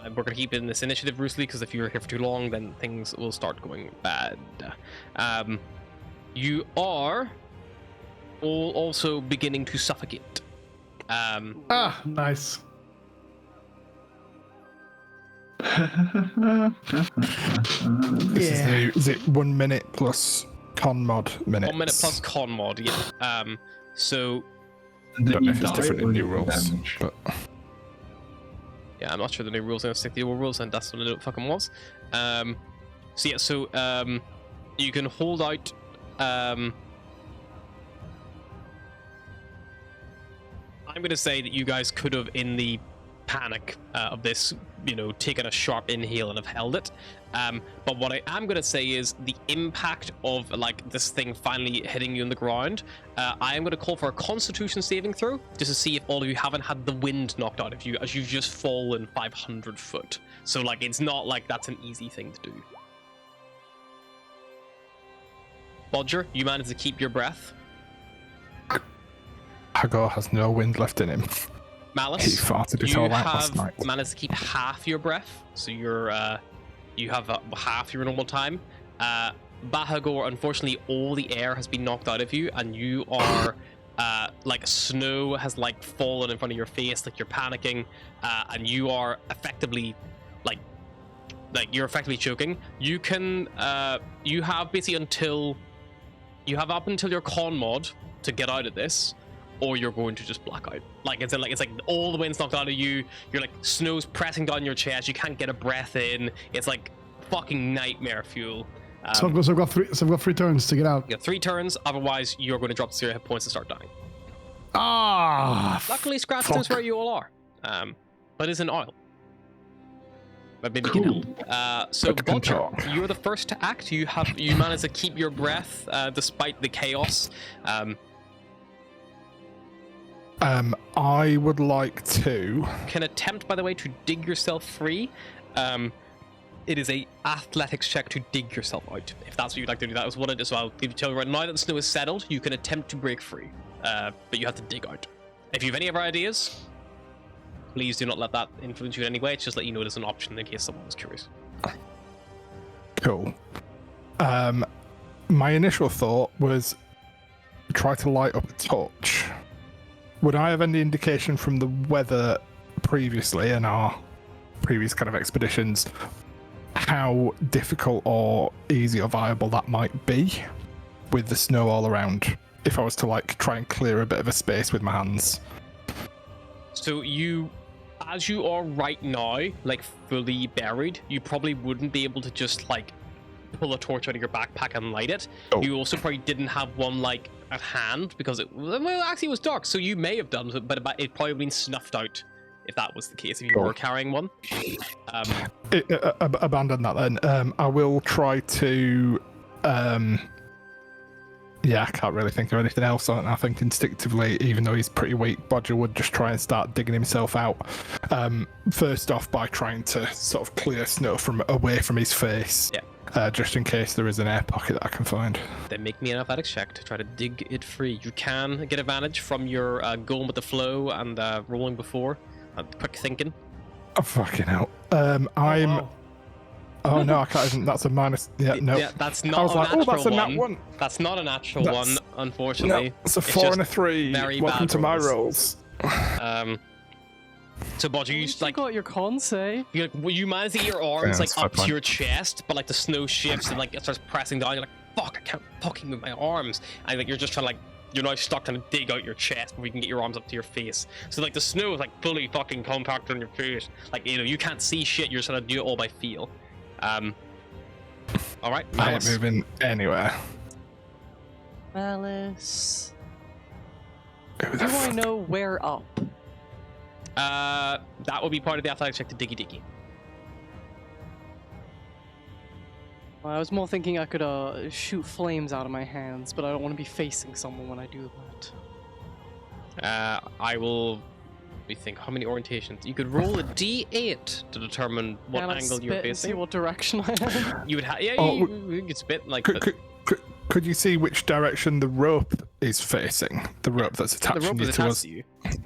going to keep in this initiative, loosely, because if you're here for too long, then things will start going bad. You are all also beginning to suffocate. Nice. Is it 1 minute plus con mod minutes? 1 minute plus con mod, yeah. So I don't know if it's different in new rules, but yeah, I'm not sure the new rules are gonna stick to the old rules, and that's what it fucking was. So you can hold out. I'm gonna say that you guys could have, in the panic of this, taken a sharp inhale and have held it. But what I am going to say is the impact of like this thing finally hitting you on the ground. I am going to call for a Constitution saving throw just to see if all of you haven't had the wind knocked out of you as you've just fallen 500 foot. So like it's not like that's an easy thing to do. Bodger, you managed to keep your breath. Hagar has no wind left in him. Malice, He farted it all out last night. managed to keep half your breath, so you have half your normal time. Bahagor, unfortunately, all the air has been knocked out of you, and you are like snow has like fallen in front of your face, like you're panicking, and you are effectively like you're effectively choking. You can you have basically up until your con mod to get out of this. or you're going to just black out. Like it's like all the wind's knocked out of you. You're like snow's pressing down your chest. You can't get a breath in. It's like fucking nightmare fuel. So I've got 3 turns to get out. You have 3 turns. Otherwise, you're going to drop to 0 hit points and start dying. Luckily, Scratch knows where you all are. But it's in oil. But maybe you can help. So Bodger, you're the first to act. You manage to keep your breath despite the chaos. I would like to. Can attempt, by the way, to dig yourself free. It is a athletics check to dig yourself out. If that's what you'd like to do, that was what it is. So I'll tell you right now that the snow is settled. You can attempt to break free, but you have to dig out. If you have any other ideas, please do not let that influence you in any way. It's just let you know it is an option in case someone was curious. Cool. My initial thought was try to light up a torch. Would I have any indication from the weather previously in our previous kind of expeditions how difficult or easy or viable that might be with the snow all around if I was to like try and clear a bit of a space with my hands? So as you are right now, like fully buried, you probably wouldn't be able to just like pull a torch out of your backpack and light it. Oh. You also probably didn't have one like at hand because it was dark, so you may have done it, but it probably been snuffed out if that was the case, if you were carrying one. Abandon that then. I will try to I can't really think of anything else. I think instinctively, even though he's pretty weak, Bodger would just try and start digging himself out. First off, by trying to sort of clear snow away from his face. Yeah. Just in case there is an air pocket that I can find. Then make me an athletics check to try to dig it free. You can get advantage from your going with the flow and rolling before. Quick thinking. Oh, fucking hell. Wow. Oh no, I can't even. That's a minus. Yeah, no. Yeah, that's not a natural that's a nat one. That's not a natural one, unfortunately. No, it's a 4 and a 3. Welcome to my rolls. So, Bodger, you like got your con save. You manage to get your arms like up to your chest, but like the snow shifts and like it starts pressing down. You're like, fuck, I can't fucking move my arms, and like you're just trying to like. You're now stuck trying to dig out your chest before you can get your arms up to your face. So like the snow is like fully fucking compact on your face. Like, you know, you can't see shit. You're just trying to do it all by feel. All right, Malice. I ain't moving anywhere. Malice. Do I know where up? That will be part of the athletics check to diggy diggy. I was more thinking I could shoot flames out of my hands, but I don't want to be facing someone when I do that. I will. We think how many orientations. You could roll a d8 to determine what angle you're facing. And see what direction I am. You would have. Yeah, you could spit like. Could you see which direction the rope is facing? The rope that's attaching you to us. You. So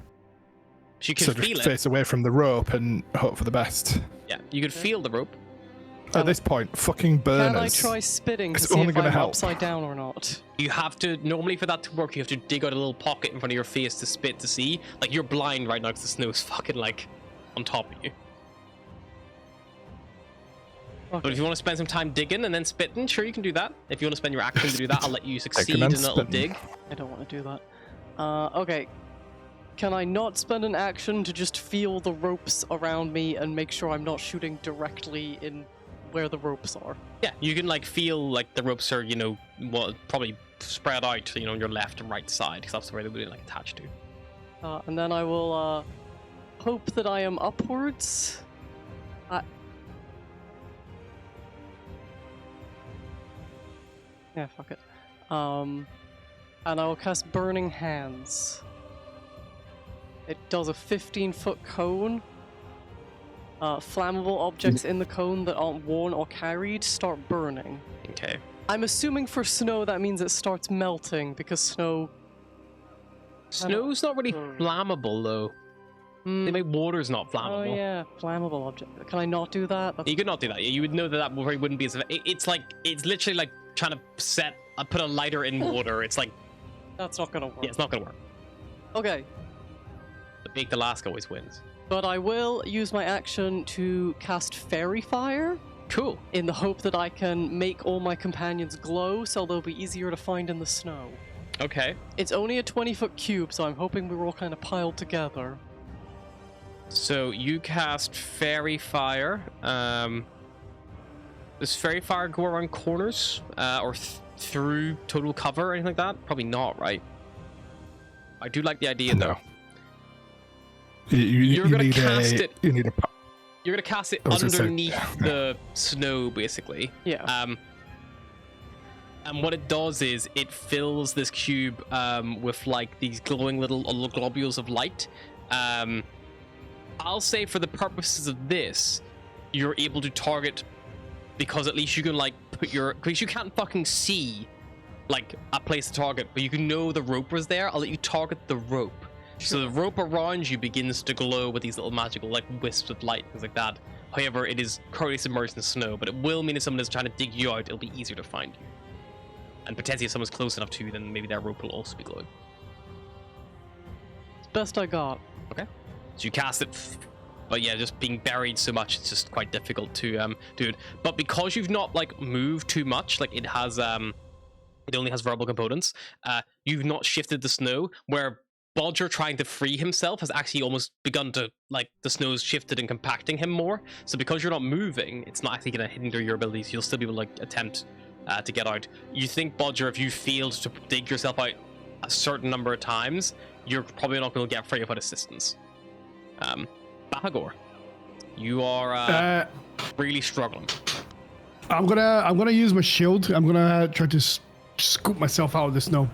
you can feel just face away from the rope and hope for the best. Yeah, you could feel the rope. At this point, fucking burn us. Can I try spitting to see if I'm upside down or not? You have to, normally for that to work, you have to dig out a little pocket in front of your face to spit to see. Like, you're blind right now because the snow's fucking, like, on top of you. Okay. But if you want to spend some time digging and then spitting, sure, you can do that. If you want to spend your action to do that, I'll let you succeed in a little dig. I don't want to do that. Okay. Can I not spend an action to just feel the ropes around me and make sure I'm not shooting directly in where the ropes are? Yeah, you can like feel like the ropes are, you know, probably spread out, you know, on your left and right side, because that's where they would be like attached to. And then I will hope that I am upwards. Yeah, fuck it. And I will cast Burning Hands. It does a 15-foot cone. Flammable objects in the cone that aren't worn or carried start burning. Okay. I'm assuming for snow that means it starts melting because snow... Snow's not really flammable though. They make water's not flammable. Oh yeah, flammable object. Can I not do that? You could not do that. You would know that probably wouldn't be as... It's literally like trying to put a lighter in water. It's like... That's not gonna work. Yeah, it's not gonna work. Okay. The Baked Alaska always wins. But I will use my action to cast Fairy Fire. Cool. In the hope that I can make all my companions glow so they'll be easier to find in the snow. Okay. It's only a 20-foot cube, so I'm hoping we're all kind of piled together. So you cast Fairy Fire. Does Fairy Fire go around corners? Or through total cover or anything like that? Probably not, right? I do like the idea, though. You're gonna cast it. You need a. You're gonna cast it I was gonna say, underneath the snow, basically. Yeah. And what it does is it fills this cube with like these glowing little globules of light. I'll say for the purposes of this, you're able to target, because at least you can like put your, because you can't fucking see like a place to target, but you can know the rope was there. I'll let you target the rope. So the rope around you begins to glow with these little magical like wisps of light, things like that. However, it is currently submerged in snow, but it will mean if someone is trying to dig you out, it'll be easier to find you. And potentially if someone's close enough to you, then maybe their rope will also be glowing. It's best I got. Okay. So you cast it, but yeah, just being buried so much, it's just quite difficult to do it. But because you've not like moved too much, like it has it only has verbal components, you've not shifted the snow, where Bodger trying to free himself has actually almost begun to, like, the snow's shifted and compacting him more. So because you're not moving, it's not actually going to hinder your abilities. You'll still be able to, like, attempt to get out. You think, Bodger, if you failed to dig yourself out a certain number of times, you're probably not going to get free without assistance. Bahagor, you are really struggling. I'm gonna use my shield. I'm gonna try to scoop myself out of the snow.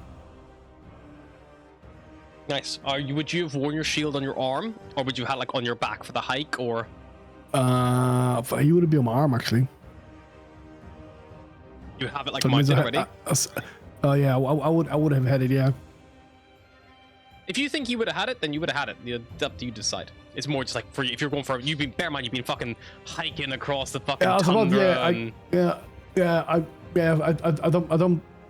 Nice. Would you have worn your shield on your arm, or would you have like on your back for the hike, or? He would be on my arm actually. You have it like So that means mounted already. Oh yeah, I would have had it. Yeah. If you think you would have had it, then you would have had it. It's up to you to decide. It's more just like for you. If you're going for, you've been, bear in mind, you've been fucking hiking across the fucking tundra.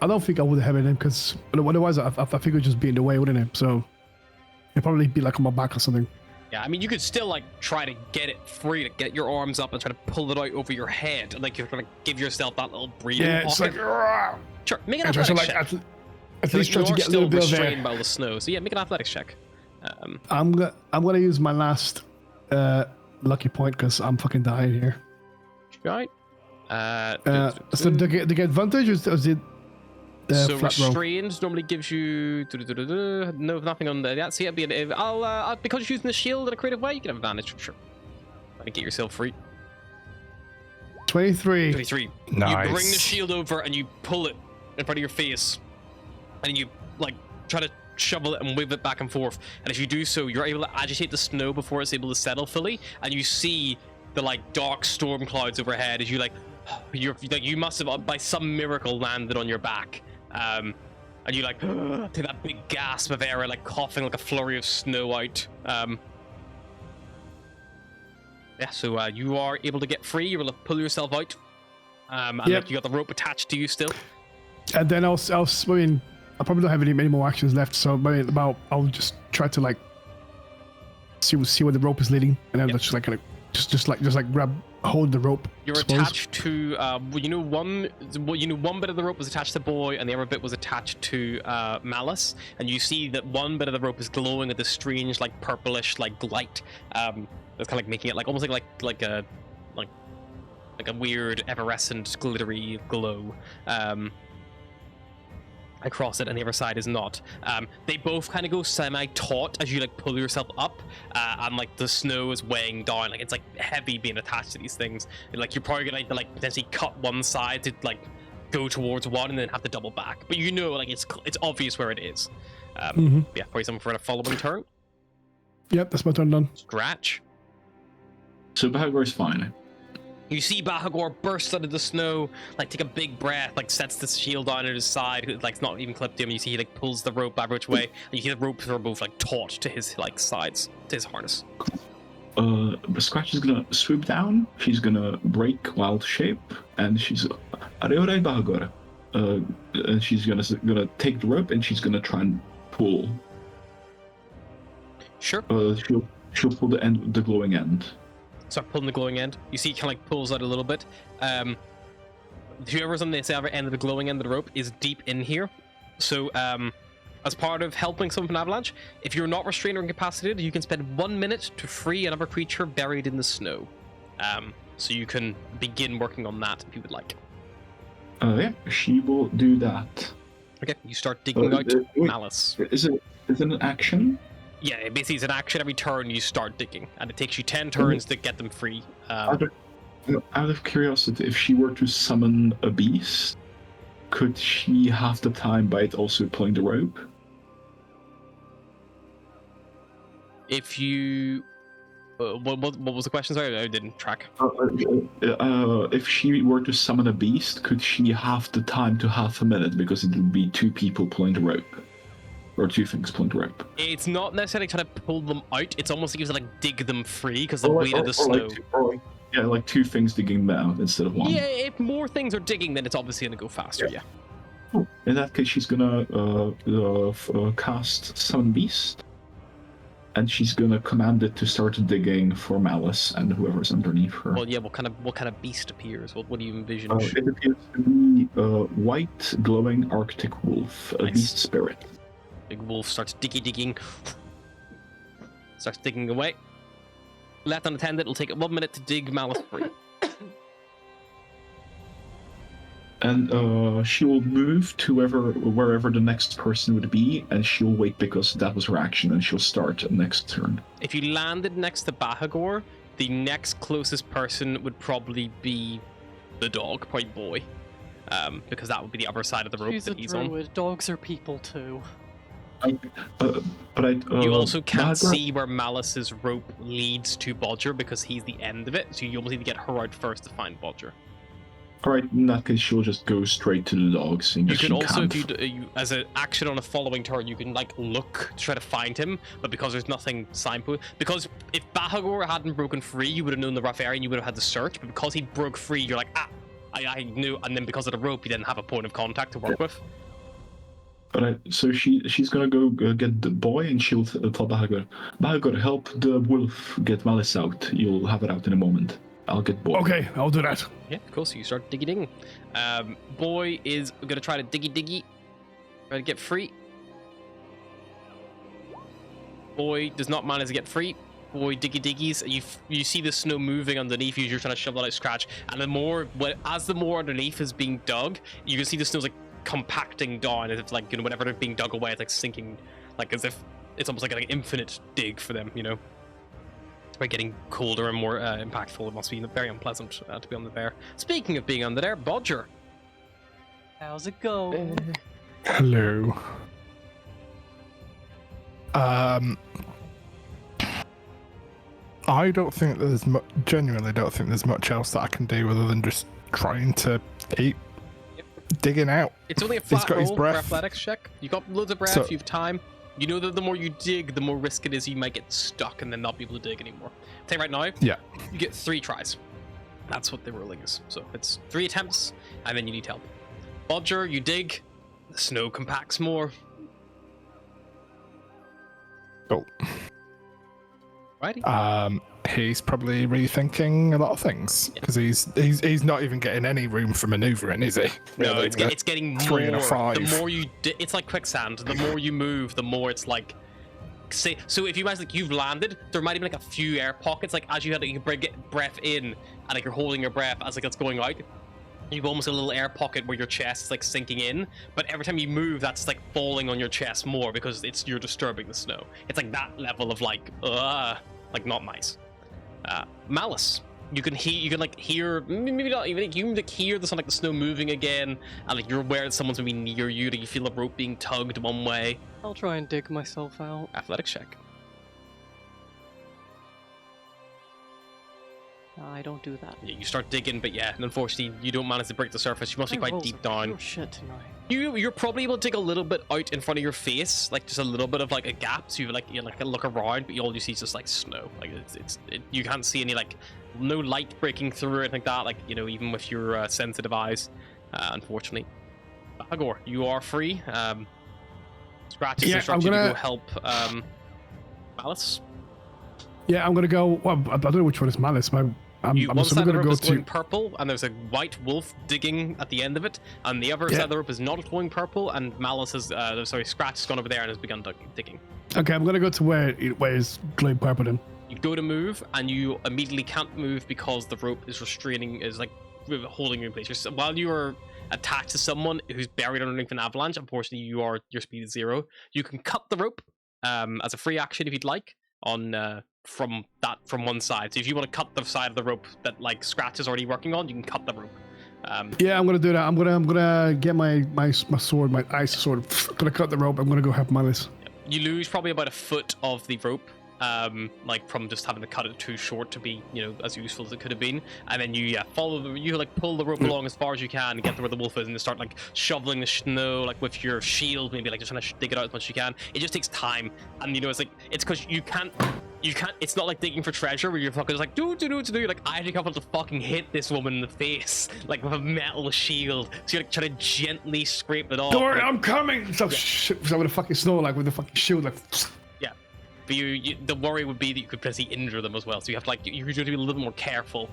I don't think I would have it because otherwise I think it would just be in the way, wouldn't it? So it'd probably be like on my back or something. Yeah, I mean, you could still like try to get it free, to get your arms up and try to pull it out over your head, and like you're gonna give yourself that little breathing It's pocket. like, Sure, make an athletics check. at least try to You're get a still little bit of restrained air. by all the snow, so yeah, make an athletics check. I'm gonna use my last lucky point because I'm fucking dying here. Right. So they get advantage, or is it So flat roll? restrained normally gives you no, nothing on there. So yeah, I'll because you're using the shield in a creative way, you can have advantage for sure. Try to get yourself free. 23. 23. Nice. You bring the shield over and you pull it in front of your face, and you like try to shovel it and wave it back and forth. And if you do so, you're able to agitate the snow before it's able to settle fully, and you see the like dark storm clouds overhead as you like you must have by some miracle landed on your back. And you like take that big gasp of air, like coughing like a flurry of snow out. Yeah, so you are able to get free. You're able to pull yourself out. And like, you got the rope attached to you still. And then I mean, I probably don't have any more actions left, so maybe I'll just try to like see where the rope is leading, and then just like grab hold the rope. You're attached to one bit of the rope was attached to Boy, and the other bit was attached to Malice, and you see that one bit of the rope is glowing with this strange like purplish like light that's kind of like making it like almost like a weird evanescent glittery glow across it, and the other side is not. They both kind of go semi-taut as you like pull yourself up, and like the snow is weighing down, like it's like heavy being attached to these things. And, like you're probably gonna like potentially cut one side to like go towards one and then have to double back. But you know, like it's obvious where it is. Yeah, probably something for a following turn. Yep, that's my turn done. Scratch. So Bahagor is fine. You see Bahagor burst out of the snow, like take a big breath, like sets the shield down at his side, like it's not even clipped to him. You see he like pulls the rope every which way, and you hear the ropes are both like taut to his like sides, to his harness. Scratch is gonna swoop down. She's gonna break wild shape, and she's are you alright, Bahagor? And she's gonna take the rope and she's gonna try and pull. Sure. She'll pull the glowing end. Start pulling the glowing end. You see, he kind of like pulls out a little bit. Whoever's on the other end of the glowing end of the rope is deep in here. So As part of helping someone from an avalanche, if you're not restrained or incapacitated, you can spend 1 minute to free another creature buried in the snow. So you can begin working on that if you would like. Yeah, she will do that. Okay, you start digging out wait. Malice. Is it an action? Yeah, basically it's an action every turn you start digging, and it takes you 10 turns to get them free. Out of curiosity, if she were to summon a beast, could she have the time by it also pulling the rope? If you... what was the question? Sorry, I didn't track. If she were to summon a beast, could she have the time to half a minute? Because it would be 2 people pulling the rope. Or 2 things pulling the rope. It's not necessarily trying to pull them out, it's almost like you have to like dig them free because the weight of the snow. Like 2 things digging them out instead of 1. Yeah, if more things are digging, then it's obviously going to go faster, yeah. In that case, she's gonna cast Summon Beast. And she's gonna command it to start digging for Malice and whoever's underneath her. Well, yeah, what kind of beast appears? What do you envision? It appears to be a white, glowing Arctic wolf, a beast spirit. Big wolf starts digging. Starts digging away. Left unattended, it'll take it 1 minute to dig Malice free. And she will move to wherever the next person would be, and she'll wait because that was her action, and she'll start next turn. If you landed next to Bahagor, the next closest person would probably be the dog, probably Boy. Because that would be the other side of the rope She's that a he's druid. Dogs are people too. You also can't Bahagor- see where Malice's rope leads to Bodger because he's the end of it, so you almost need to get her out first to find Bodger. Alright, in that case, she'll just go straight to the dogs. Seeing You as can she also, can't if you as an action on a following turn, you can like look to try to find him, but because there's nothing signpost, because if Bahagor hadn't broken free, you would have known the rough area and you would have had to search, but because he broke free, you're like, I knew, and then because of the rope, you didn't have a point of contact to work with. So she's gonna go get the boy, and she'll tell Bahagor, help the wolf get Malice out. You'll have it out in a moment. I'll get Boy. Okay, I'll do that. Yeah, cool. So you start digging. Boy is gonna try to diggy, try to get free. Boy does not manage to get free. Boy diggies. You see the snow moving underneath you. You're trying to shove that out, scratch, and as the more underneath is being dug, you can see the snow's like compacting down, as if like whenever they're being dug away, it's like sinking, like as if it's almost like an infinite dig for them. By getting colder and more impactful, it must be very unpleasant to be on the bear. Speaking of being on the bear, Bodger. How's it going? Hello. I don't think there's genuinely don't think there's much else that I can do other than just trying to keep digging out. It's only a He's flat got his roll for breath. athletics check. You got loads of breath, So- you have time. You know that the more you dig, the more risk it is you might get stuck and then not be able to dig anymore. Tell you right now, Yeah. you get 3 tries. That's what the ruling is. So it's 3 attempts, and then you need help. Bodger, you dig, the snow compacts more. Cool. Righty. He's probably rethinking a lot of things because he's not even getting any room for maneuvering, is he? No, Really? it's getting more. 3 and a 5. The more you, it's like quicksand. The more you move, the more it's like. Say, so if you imagine like you've landed, there might be like a few air pockets, like as you had you get breath in, and like you're holding your breath as like it's going out. You've almost a little air pocket where your chest is like sinking in, but every time you move, that's like falling on your chest more because you're disturbing the snow. It's like that level of like not nice. Malice, you can hear maybe not even, you can like hear the sound like the snow moving again, and like you're aware that someone's maybe near you, that you feel a rope being tugged one way. I'll try and dig myself out. Athletics check. I don't do that. Yeah, you start digging, but yeah, unfortunately you don't manage to break the surface. You must be My quite rolls deep are down. pure shit tonight. You're probably able to dig a little bit out in front of your face, like just a little bit of like a gap, so you look around, but all you see is just like snow. Like you can't see any like no light breaking through or anything like that. Like even with your sensitive eyes, unfortunately. Agor, you are free. Scratch is instructed you to go help Malice. Yeah, I'm gonna go. Well, I don't know which one is Malice. One so side of the we're rope gonna is go glowing to. purple, and there's a white wolf digging at the end of it, and the other Yeah. side of the rope is not glowing purple, and Malice has, Scratch has gone over there and has begun digging. Okay, I'm gonna go to where it's glowing purple then. You go to move, and you immediately can't move because the rope is holding you in place. While you are attached to someone who's buried underneath an avalanche, unfortunately, your speed is 0. You can cut the rope as a free action if you'd like on from one side. So if you want to cut the side of the rope that like Scratch is already working on, you can cut the rope. Yeah, I'm gonna do that. I'm gonna get my sword, my ice sword. Gonna cut the rope. I'm gonna go help Malice. You lose probably about a foot of the rope, like from just having to cut it too short to be, as useful as it could have been. And then you pull the rope along as far as you can and get to where the wolf is, and you start like shoveling the snow like with your shield, maybe like just trying to dig it out as much as you can. It just takes time, and it's because you can't. It's not like digging for treasure where you're fucking just like do. You're like, I think I want to fucking hit this woman in the face like with a metal shield. So you're like trying to gently scrape it off. Don't worry, I'm coming. So with the fucking snow, like with the fucking shield, like. Yeah, but the worry would be that you could potentially injure them as well. So you have to you have to be a little more careful.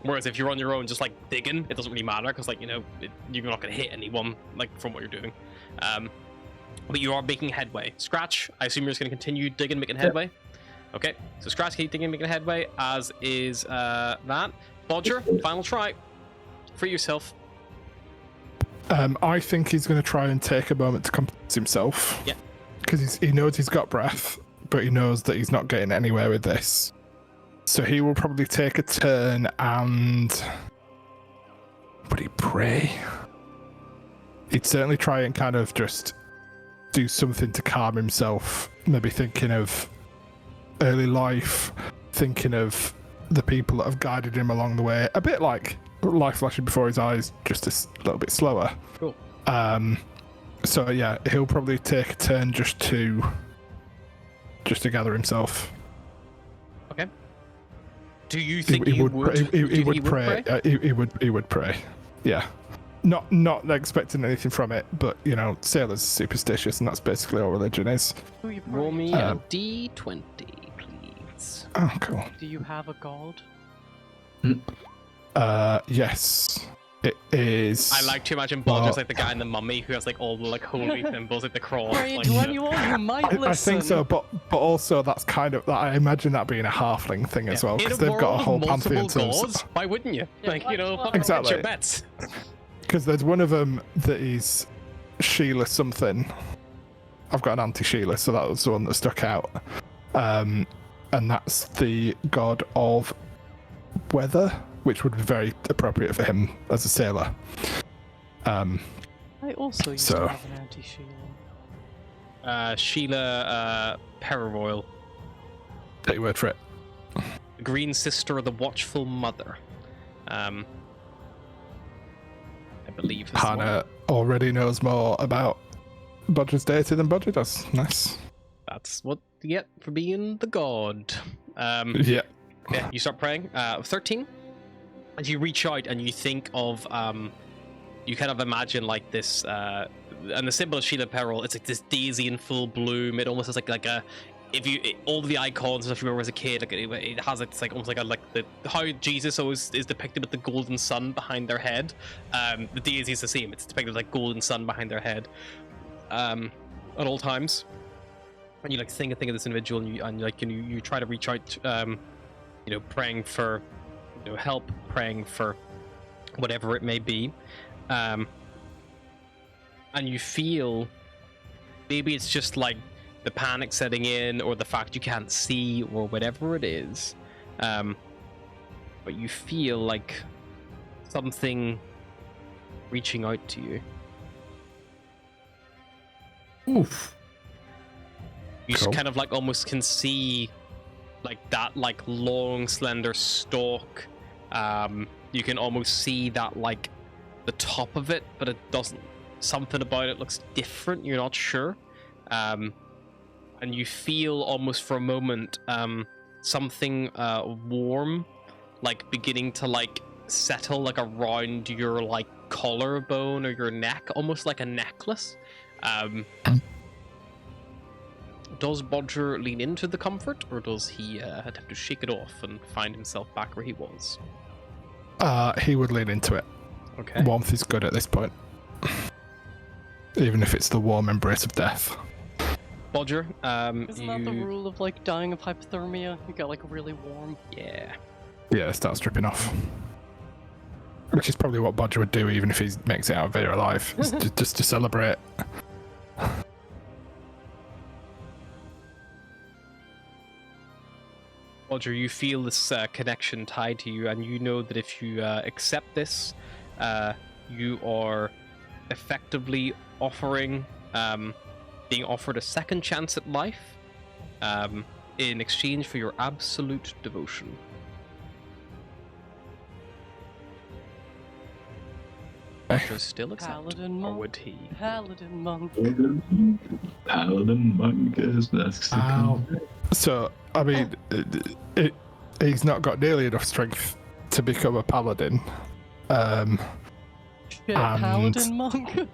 Whereas if you're on your own, just like digging, it doesn't really matter because you're not going to hit anyone like from what you're doing. But you are making headway. Scratch, I assume you're just going to continue digging, making headway. Okay, so Scratch keep digging, making headway, as is that. Bodger, final try. Free yourself. I think he's going to try and take a moment to compose himself. Yeah. Because he knows he's got breath, but he knows that he's not getting anywhere with this. So he will probably take a turn and... Would he pray? He'd certainly try and kind of just do something to calm himself. Maybe thinking of early life, thinking of the people that have guided him along the way. A bit like life flashing before his eyes, just a little bit slower. Cool. So yeah, he'll probably take a turn just to gather himself. Okay. Do you think he would pray? He would pray. Yeah. Not expecting anything from it, but sailors are superstitious, and that's basically all religion is. Roll me a d20, please. Oh, cool. Do you have a god? Yes. It is. I like to imagine Bodger's like the guy in the Mummy who has like all the like holy symbols, like the cross. Pray Like, to anyone who might listen. I think so, but also that's kind of I imagine that being a halfling thing as well, in because a they've got a world whole of multiple pantheon. gods, why wouldn't you? Yeah, Fucking Exactly. get your bets. Because there's one of them that is Sheila something. I've got an anti-Sheila, so that was the one that stuck out. And that's the god of weather, which would be very appropriate for him as a sailor. I also used So- to have an anti-Sheila. Sheila Periroyal, Take your word for it. the Green Sister of the Watchful Mother. I believe. is the one. Hannah already knows more about Bodger's deity than Bodger does. Nice. That's what you get for being the god. Yeah. Yeah, you start praying. 13. As you reach out and you think of, you kind of imagine like this, and the symbol of Sheila Peril, it's like this daisy in full bloom. It almost is like a, all the icons and stuff you remember as a kid, like it has it's like almost like how Jesus always is depicted with the golden sun behind their head. The deity is the same. It's depicted with like golden sun behind their head, at all times. And you like think of this individual, and you try to reach out, praying for help, praying for whatever it may be, and you feel maybe it's just like the panic setting in, or the fact you can't see, or whatever it is, but you feel like something reaching out to you. Oof. You Cool. kind of like almost can see like that like long slender stalk. You can almost see that like the top of it, but it doesn't, something about it looks different, you're not sure. And you feel almost for a moment something warm like beginning to like settle like around your like collarbone or your neck, almost like a necklace. does Bodger lean into the comfort, or does he attempt to shake it off and find himself back where he was? He would lean into it. Okay. Warmth is good at this point. Even if it's the warm embrace of death. Bodger, Isn't that the rule of like dying of hypothermia? You get like really warm. Yeah. Yeah, start stripping off. Which is probably what Bodger would do even if he makes it out of here alive. just to celebrate. Bodger, you feel this connection tied to you, and you know that if you accept this, you are effectively being offered a second chance at life in exchange for your absolute devotion. Bodger still accept, Paladin or monk. would he? Paladin monk. Paladin monk is next. Ow. So, I mean, he's not got nearly enough strength to become a paladin. Shit, paladin monk.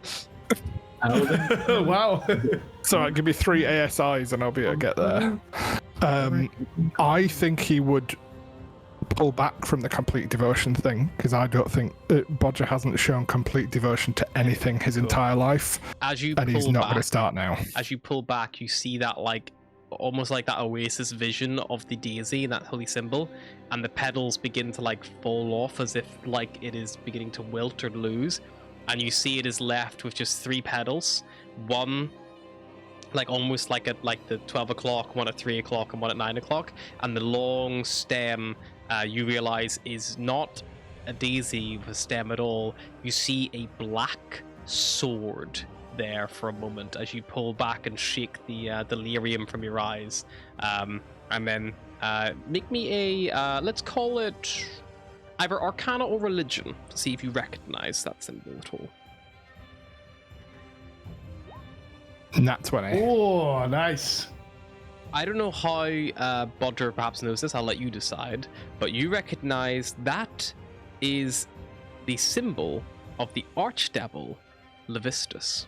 Paladin. Wow. So give me 3 ASIs and I'll be able to get there. I think he would pull back from the complete devotion thing, because I don't think Bodger hasn't shown complete devotion to anything his entire life, As you and he's pull not back, going to start now. as you pull back, you see that almost like that oasis vision of the daisy, that holy symbol, and the petals begin to fall off as if it is beginning to wilt or lose, and you see it is left with just 3 petals, one almost at the 12 o'clock, one at 3 o'clock, and one at 9 o'clock, and the long stem you realize is not a daisy with a stem at all. You see a black sword there for a moment as you pull back and shake the delirium from your eyes, and then make me a let's call it either Arcana or Religion to see if you recognize that symbol at all. Nat 20. Oh, nice. I don't know how Bodger perhaps knows this. I'll let you decide, but you recognize that is the symbol of the Archdevil Levistus,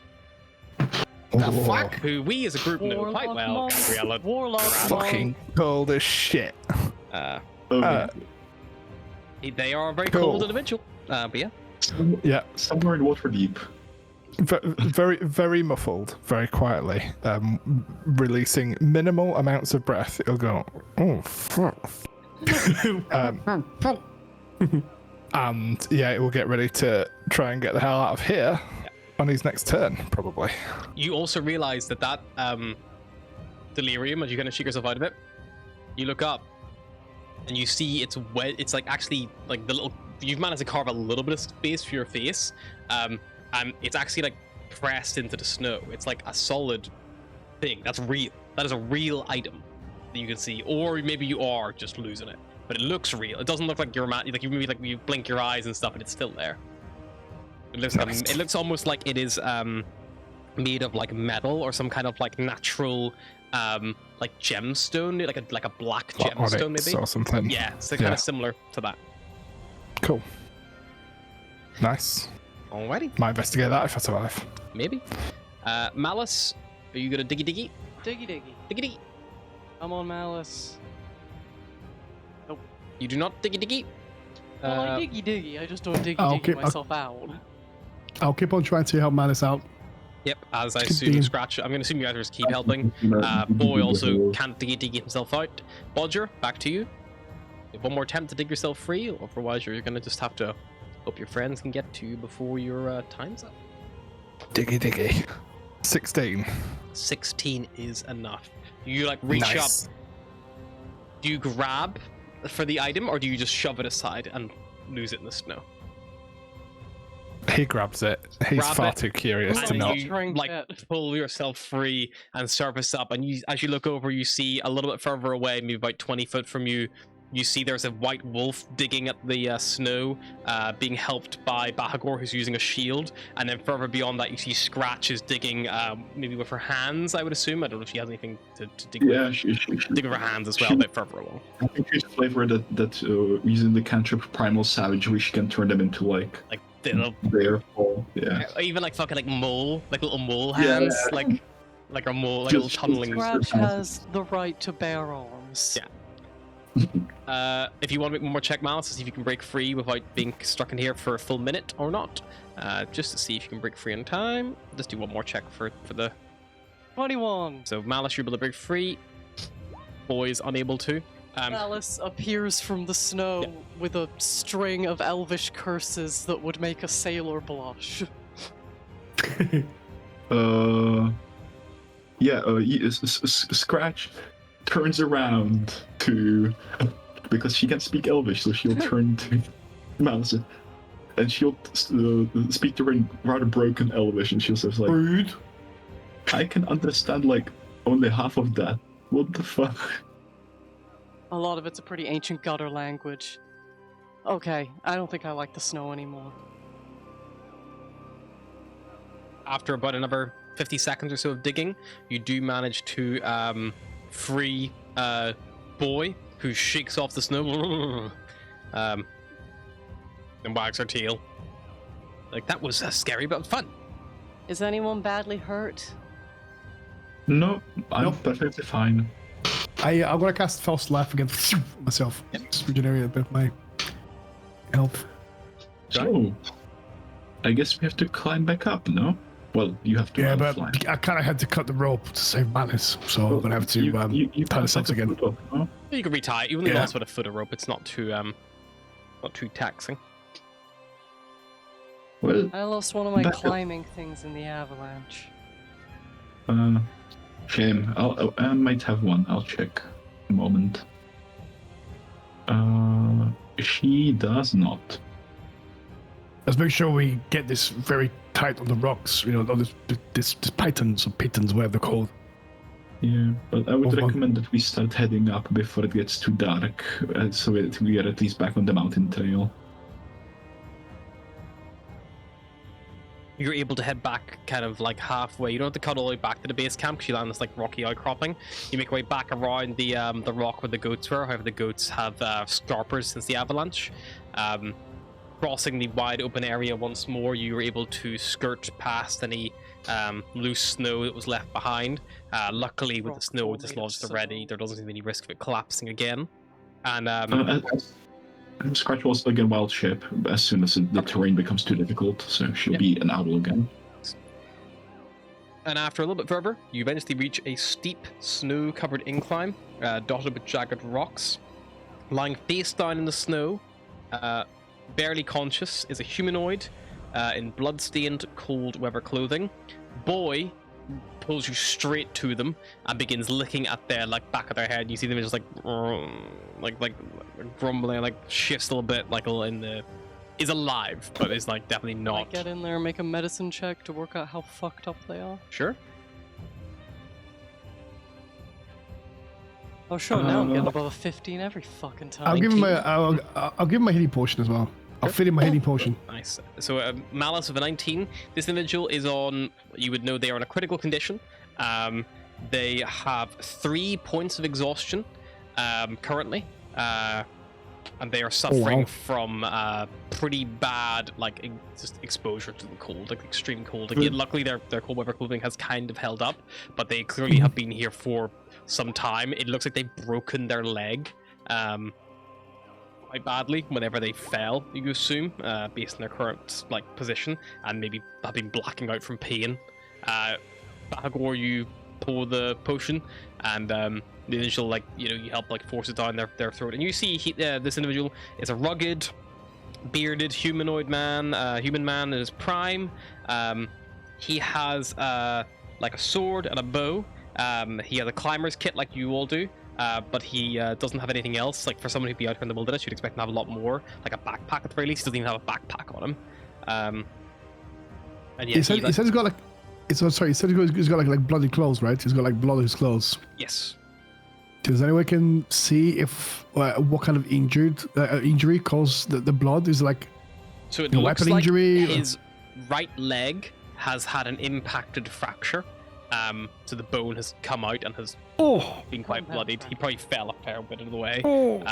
The fuck? who we as a group know quite Warlock well. monk. Gabriella. Warlock Fucking cold as shit. Uh, Okay. they are a very Cool. cold individual. But yeah. Yeah, Somewhere in Waterdeep. very, very muffled, very quietly, releasing minimal amounts of breath. It'll go, oh, fuck. And yeah, it will get ready to try and get the hell out of here on his next turn, probably. You also realize that delirium, as you kind of shake yourself out of it, you look up and you see it's wet. It's actually the little. You've managed to carve a little bit of space for your face, and it's actually pressed into the snow. It's like a solid thing. That's real. That is a real item that you can see, or maybe you are just losing it. But it looks real. It doesn't look like you're you maybe you blink your eyes and stuff, and it's still there. It looks Nice. it looks almost like it is made of metal or some kind of gemstone, like a black gemstone Onyx maybe. or something. Yeah, so kind Yeah. of similar to that. Cool. Nice. Alrighty, Might investigate that if I survive. maybe. Malice, are you gonna diggy diggy? Diggy diggy. Diggy diggy. I'm on Malice. You do not diggy diggy. Well, I diggy diggy. I just don't diggy I'll diggy keep- myself out. I'll keep on trying to help Malice out. Yep, as I Good assume team. Scratch. I'm gonna assume you guys just keep helping. Boy also can't diggy diggy himself out. Bodger, back to you. You have one more attempt to dig yourself free, or otherwise you're gonna just have to hope your friends can get to you before your time's up. Diggy diggy. 16. 16 is enough. You reach Nice. up. Do you grab for the item, or do you just shove it aside and lose it in the snow? He grabs it. He's Grab far it, too curious to And not. you Trinket. pull yourself free and surface up, and as you look over, you see a little bit further away, maybe about 20 foot from you. You see there's a white wolf digging at the snow, being helped by Bahagor, who's using a shield. And then further beyond that, you see Scratch is digging, maybe with her hands, I would assume. I don't know if she has anything to dig Yeah, with. she Dig with her hands as well, a bit further along. I think she's flavor that using the cantrip Primal Savagery, she can turn them into Like the little, bear fall. Yeah. or even fucking mole, little mole Yeah. hands, like a more like a little Just- tunneling. Scratch has the right to bear arms. Yeah. If you want to make one more check, Malice, to see if you can break free without being stuck in here for a full minute or not, just to see if you can break free in time. Just do one more check for the. 21. So Malice, you're able to break free. Boys unable to. Alice appears from the snow with a string of elvish curses that would make a sailor blush. Scratch turns around to because she can speak Elvish, so she'll turn to Malice, and she'll speak to her in rather broken Elvish, and she'll say like, Rude. "I can understand like only half of that. What the fuck?" A lot of it's a pretty ancient gutter language. Okay, I don't think I like the snow anymore. After about another 50 seconds or so of digging, you do manage to free Boy, who shakes off the snow and wags her tail. Like, that was scary but fun. Is anyone badly hurt? No, I'm Nope. perfectly fine. I'm gonna cast False Laugh again myself. Just regenerate a bit of my health. So, I guess we have to climb back up, no? Well, you have to Yeah, but fly. I kind of had to cut the rope to save Malice, so I'm gonna have to you tie this up can't again. put up, no? You can retie it. You only Yeah. lost with a foot of rope. It's not too taxing. Well, I lost one of my Back up. climbing things in the avalanche. shame. I might have one. I'll check. A moment. She does not. Let's make sure we get this very tight on the rocks. You know, all this pythons or pitons, whatever they're called. Yeah, but I would Move on. recommend that we start heading up before it gets too dark, so that we are at least back on the mountain trail. You're able to head back kind of like halfway. You don't have to cut all the way back to the base camp because you land this like rocky outcropping. You make your way back around the rock where the goats were. However, the goats have scarpers since the avalanche. Crossing the wide open area once more, you were able to skirt past any loose snow that was left behind. Luckily, with the snow Rock dislodged foliage, already, there doesn't seem any risk of it collapsing again. And Scratch will also get wild shape as soon as the terrain becomes too difficult, so she'll be an owl again. And after a little bit further, you eventually reach a steep, snow-covered incline, dotted with jagged rocks. Lying face down in the snow, barely conscious, is a humanoid in blood-stained, cold-weather clothing. Boy pulls you straight to them and begins licking at their back of their head. You see them just like grumbling, like shifts a little bit, like a little in the. Is alive, but is definitely Can I not. get in there and make a medicine check to work out how fucked up they are? Sure. Oh sure, now I'm getting above a 15 every fucking time. I'll give him 19. I'll give him my healing potion as well. I'll fit in my healing potion. Nice. So Malice with a 19. This individual is on. You would know they are in a critical condition. They have 3 points of exhaustion currently, and they are suffering from pretty bad just exposure to the cold, extreme cold. Luckily, their cold weather clothing has kind of held up, but they clearly have been here for some time. It looks like they've broken their leg. Quite badly whenever they fell, you assume, based on their current position, and maybe have been blacking out from pain. Bagor, you pour the potion, and the initial you help force it down their throat, and you see this individual is a rugged, bearded human man in his prime. He has a sword and a bow. He has a climber's kit like you all do. But he doesn't have anything else. For someone who'd be out here in the wilderness, you'd expect him to have a lot more, like a backpack at the very least. He doesn't even have a backpack on him. And yeah, He said he's got he said he's got bloody clothes, right? He's got blood on his clothes. yes. Does anyone can see if what kind of injury caused the blood? Is So it a looks weapon like injury? his right leg has had an impacted fracture. So the bone has come out and has been quite Combat bloodied. He probably fell a fair bit of the way. Oh.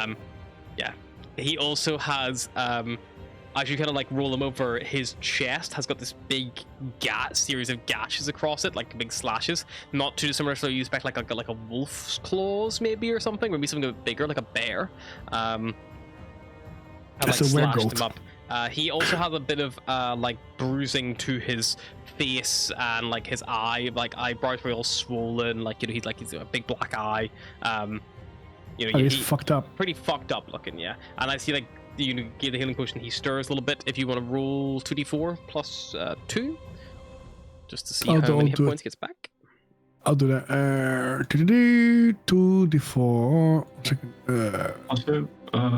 Yeah. He also has as you kind of like roll him over, his chest has got this big series of gashes across it, like big slashes. Not too dissimilar to you expect like a wolf's claws maybe or something, maybe something a bit bigger, like a bear. Have, That's like a slashed werewolf. him up. He also has a bit of like bruising to his face and like his eye, like eyebrows were all swollen, like he's a big black eye. He's fucked up. Pretty fucked up looking, yeah. And I see like you give the healing potion, he stirs a little bit. If you want to roll 2d4 plus 2, just to see how many hit points he gets back. I'll do that. 2d4. Also,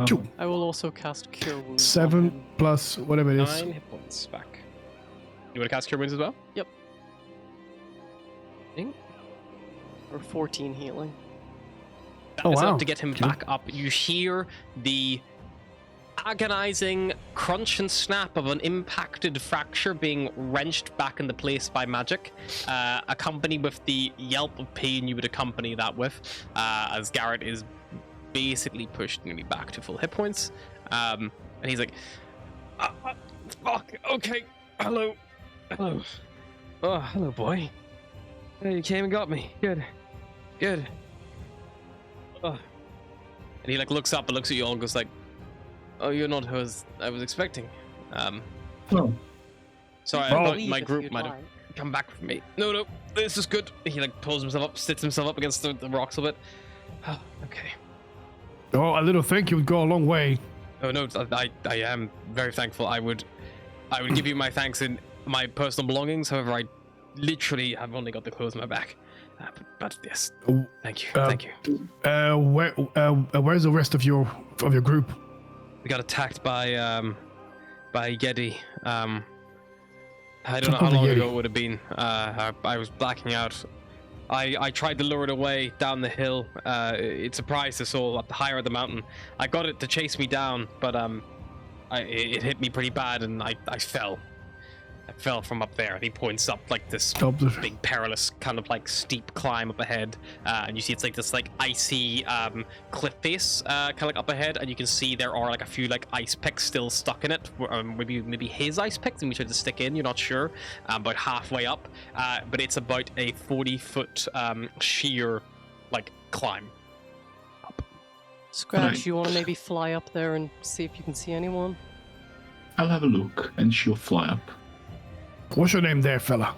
2. I will also cast Cure Wounds. on 7 him. plus whatever it is. 9 hit points back. You want to cast Cure Wounds as well? Yep. Or 14 healing. That is enough to get him back up. You hear the agonizing crunch and snap of an impacted fracture being wrenched back into place by magic, accompanied with the yelp of pain you would accompany that with, as Garrett is basically pushed nearly back to full hit points. And he's like, fuck, okay, hello. Oh, hello, boy. Hey, you came and got me. Good. Oh. And he like looks up and looks at you all and goes like, oh, you're not who I was expecting. well, Sorry, I Well, thought Leave my if group you'd might have like. come back for me. No, this is good. He like pulls himself up, sits himself up against the rocks a bit. Oh, okay. Oh, a little thank you would go a long way. Oh no, I am very thankful. I would give you my thanks in my personal belongings. However, I literally have only got the clothes on my back. But yes, thank you. Where's the rest of your group? We got attacked by Yeti. I don't know how long ago it would have been. I was blacking out. I tried to lure it away down the hill. It surprised us all up the higher of the mountain. I got it to chase me down, but it hit me pretty bad, and I fell. I fell from up there, and he points up like this big perilous kind of like steep climb up ahead, and you see it's like this like icy cliff face kind of like up ahead, and you can see there are like a few like ice picks still stuck in it. Maybe his ice picks, and we tried to stick in. You're not sure. About halfway up, but it's about a 40-foot sheer like climb up. Scratch, you want to maybe fly up there and see if you can see anyone? I'll have a look, and she'll fly up. What's your name there, fella?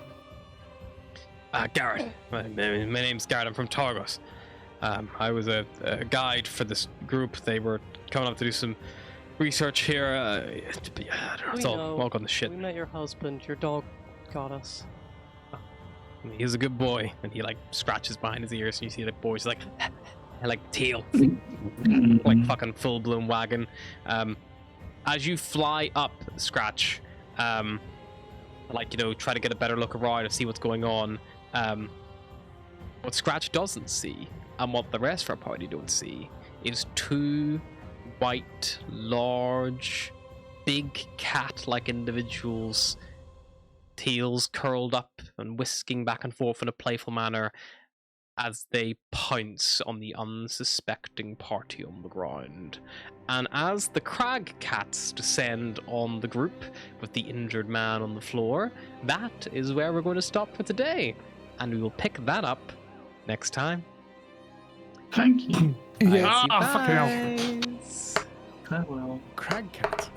Garrett. My name's Garrett. I'm from Targos. I was a guide for this group. They were coming up to do some research here. I don't know. It's all gone to shit. We met your husband. Your dog got us. He's a good boy, and he like scratches behind his ears, and you see the boys like tail, like fucking full-blown wagon. As you fly up, Scratch, try to get a better look around and see what's going on. What Scratch doesn't see, and what the rest of our party don't see, is 2 white, large, big cat-like individuals, tails curled up and whisking back and forth in a playful manner as they pounce on the unsuspecting party on the ground. And as the crag cats descend on the group with the injured man on the floor, that is where we're going to stop for today. And we will pick that up next time. Thank you. Yeah. Fucking hell. Guys. Farewell. Crag cat.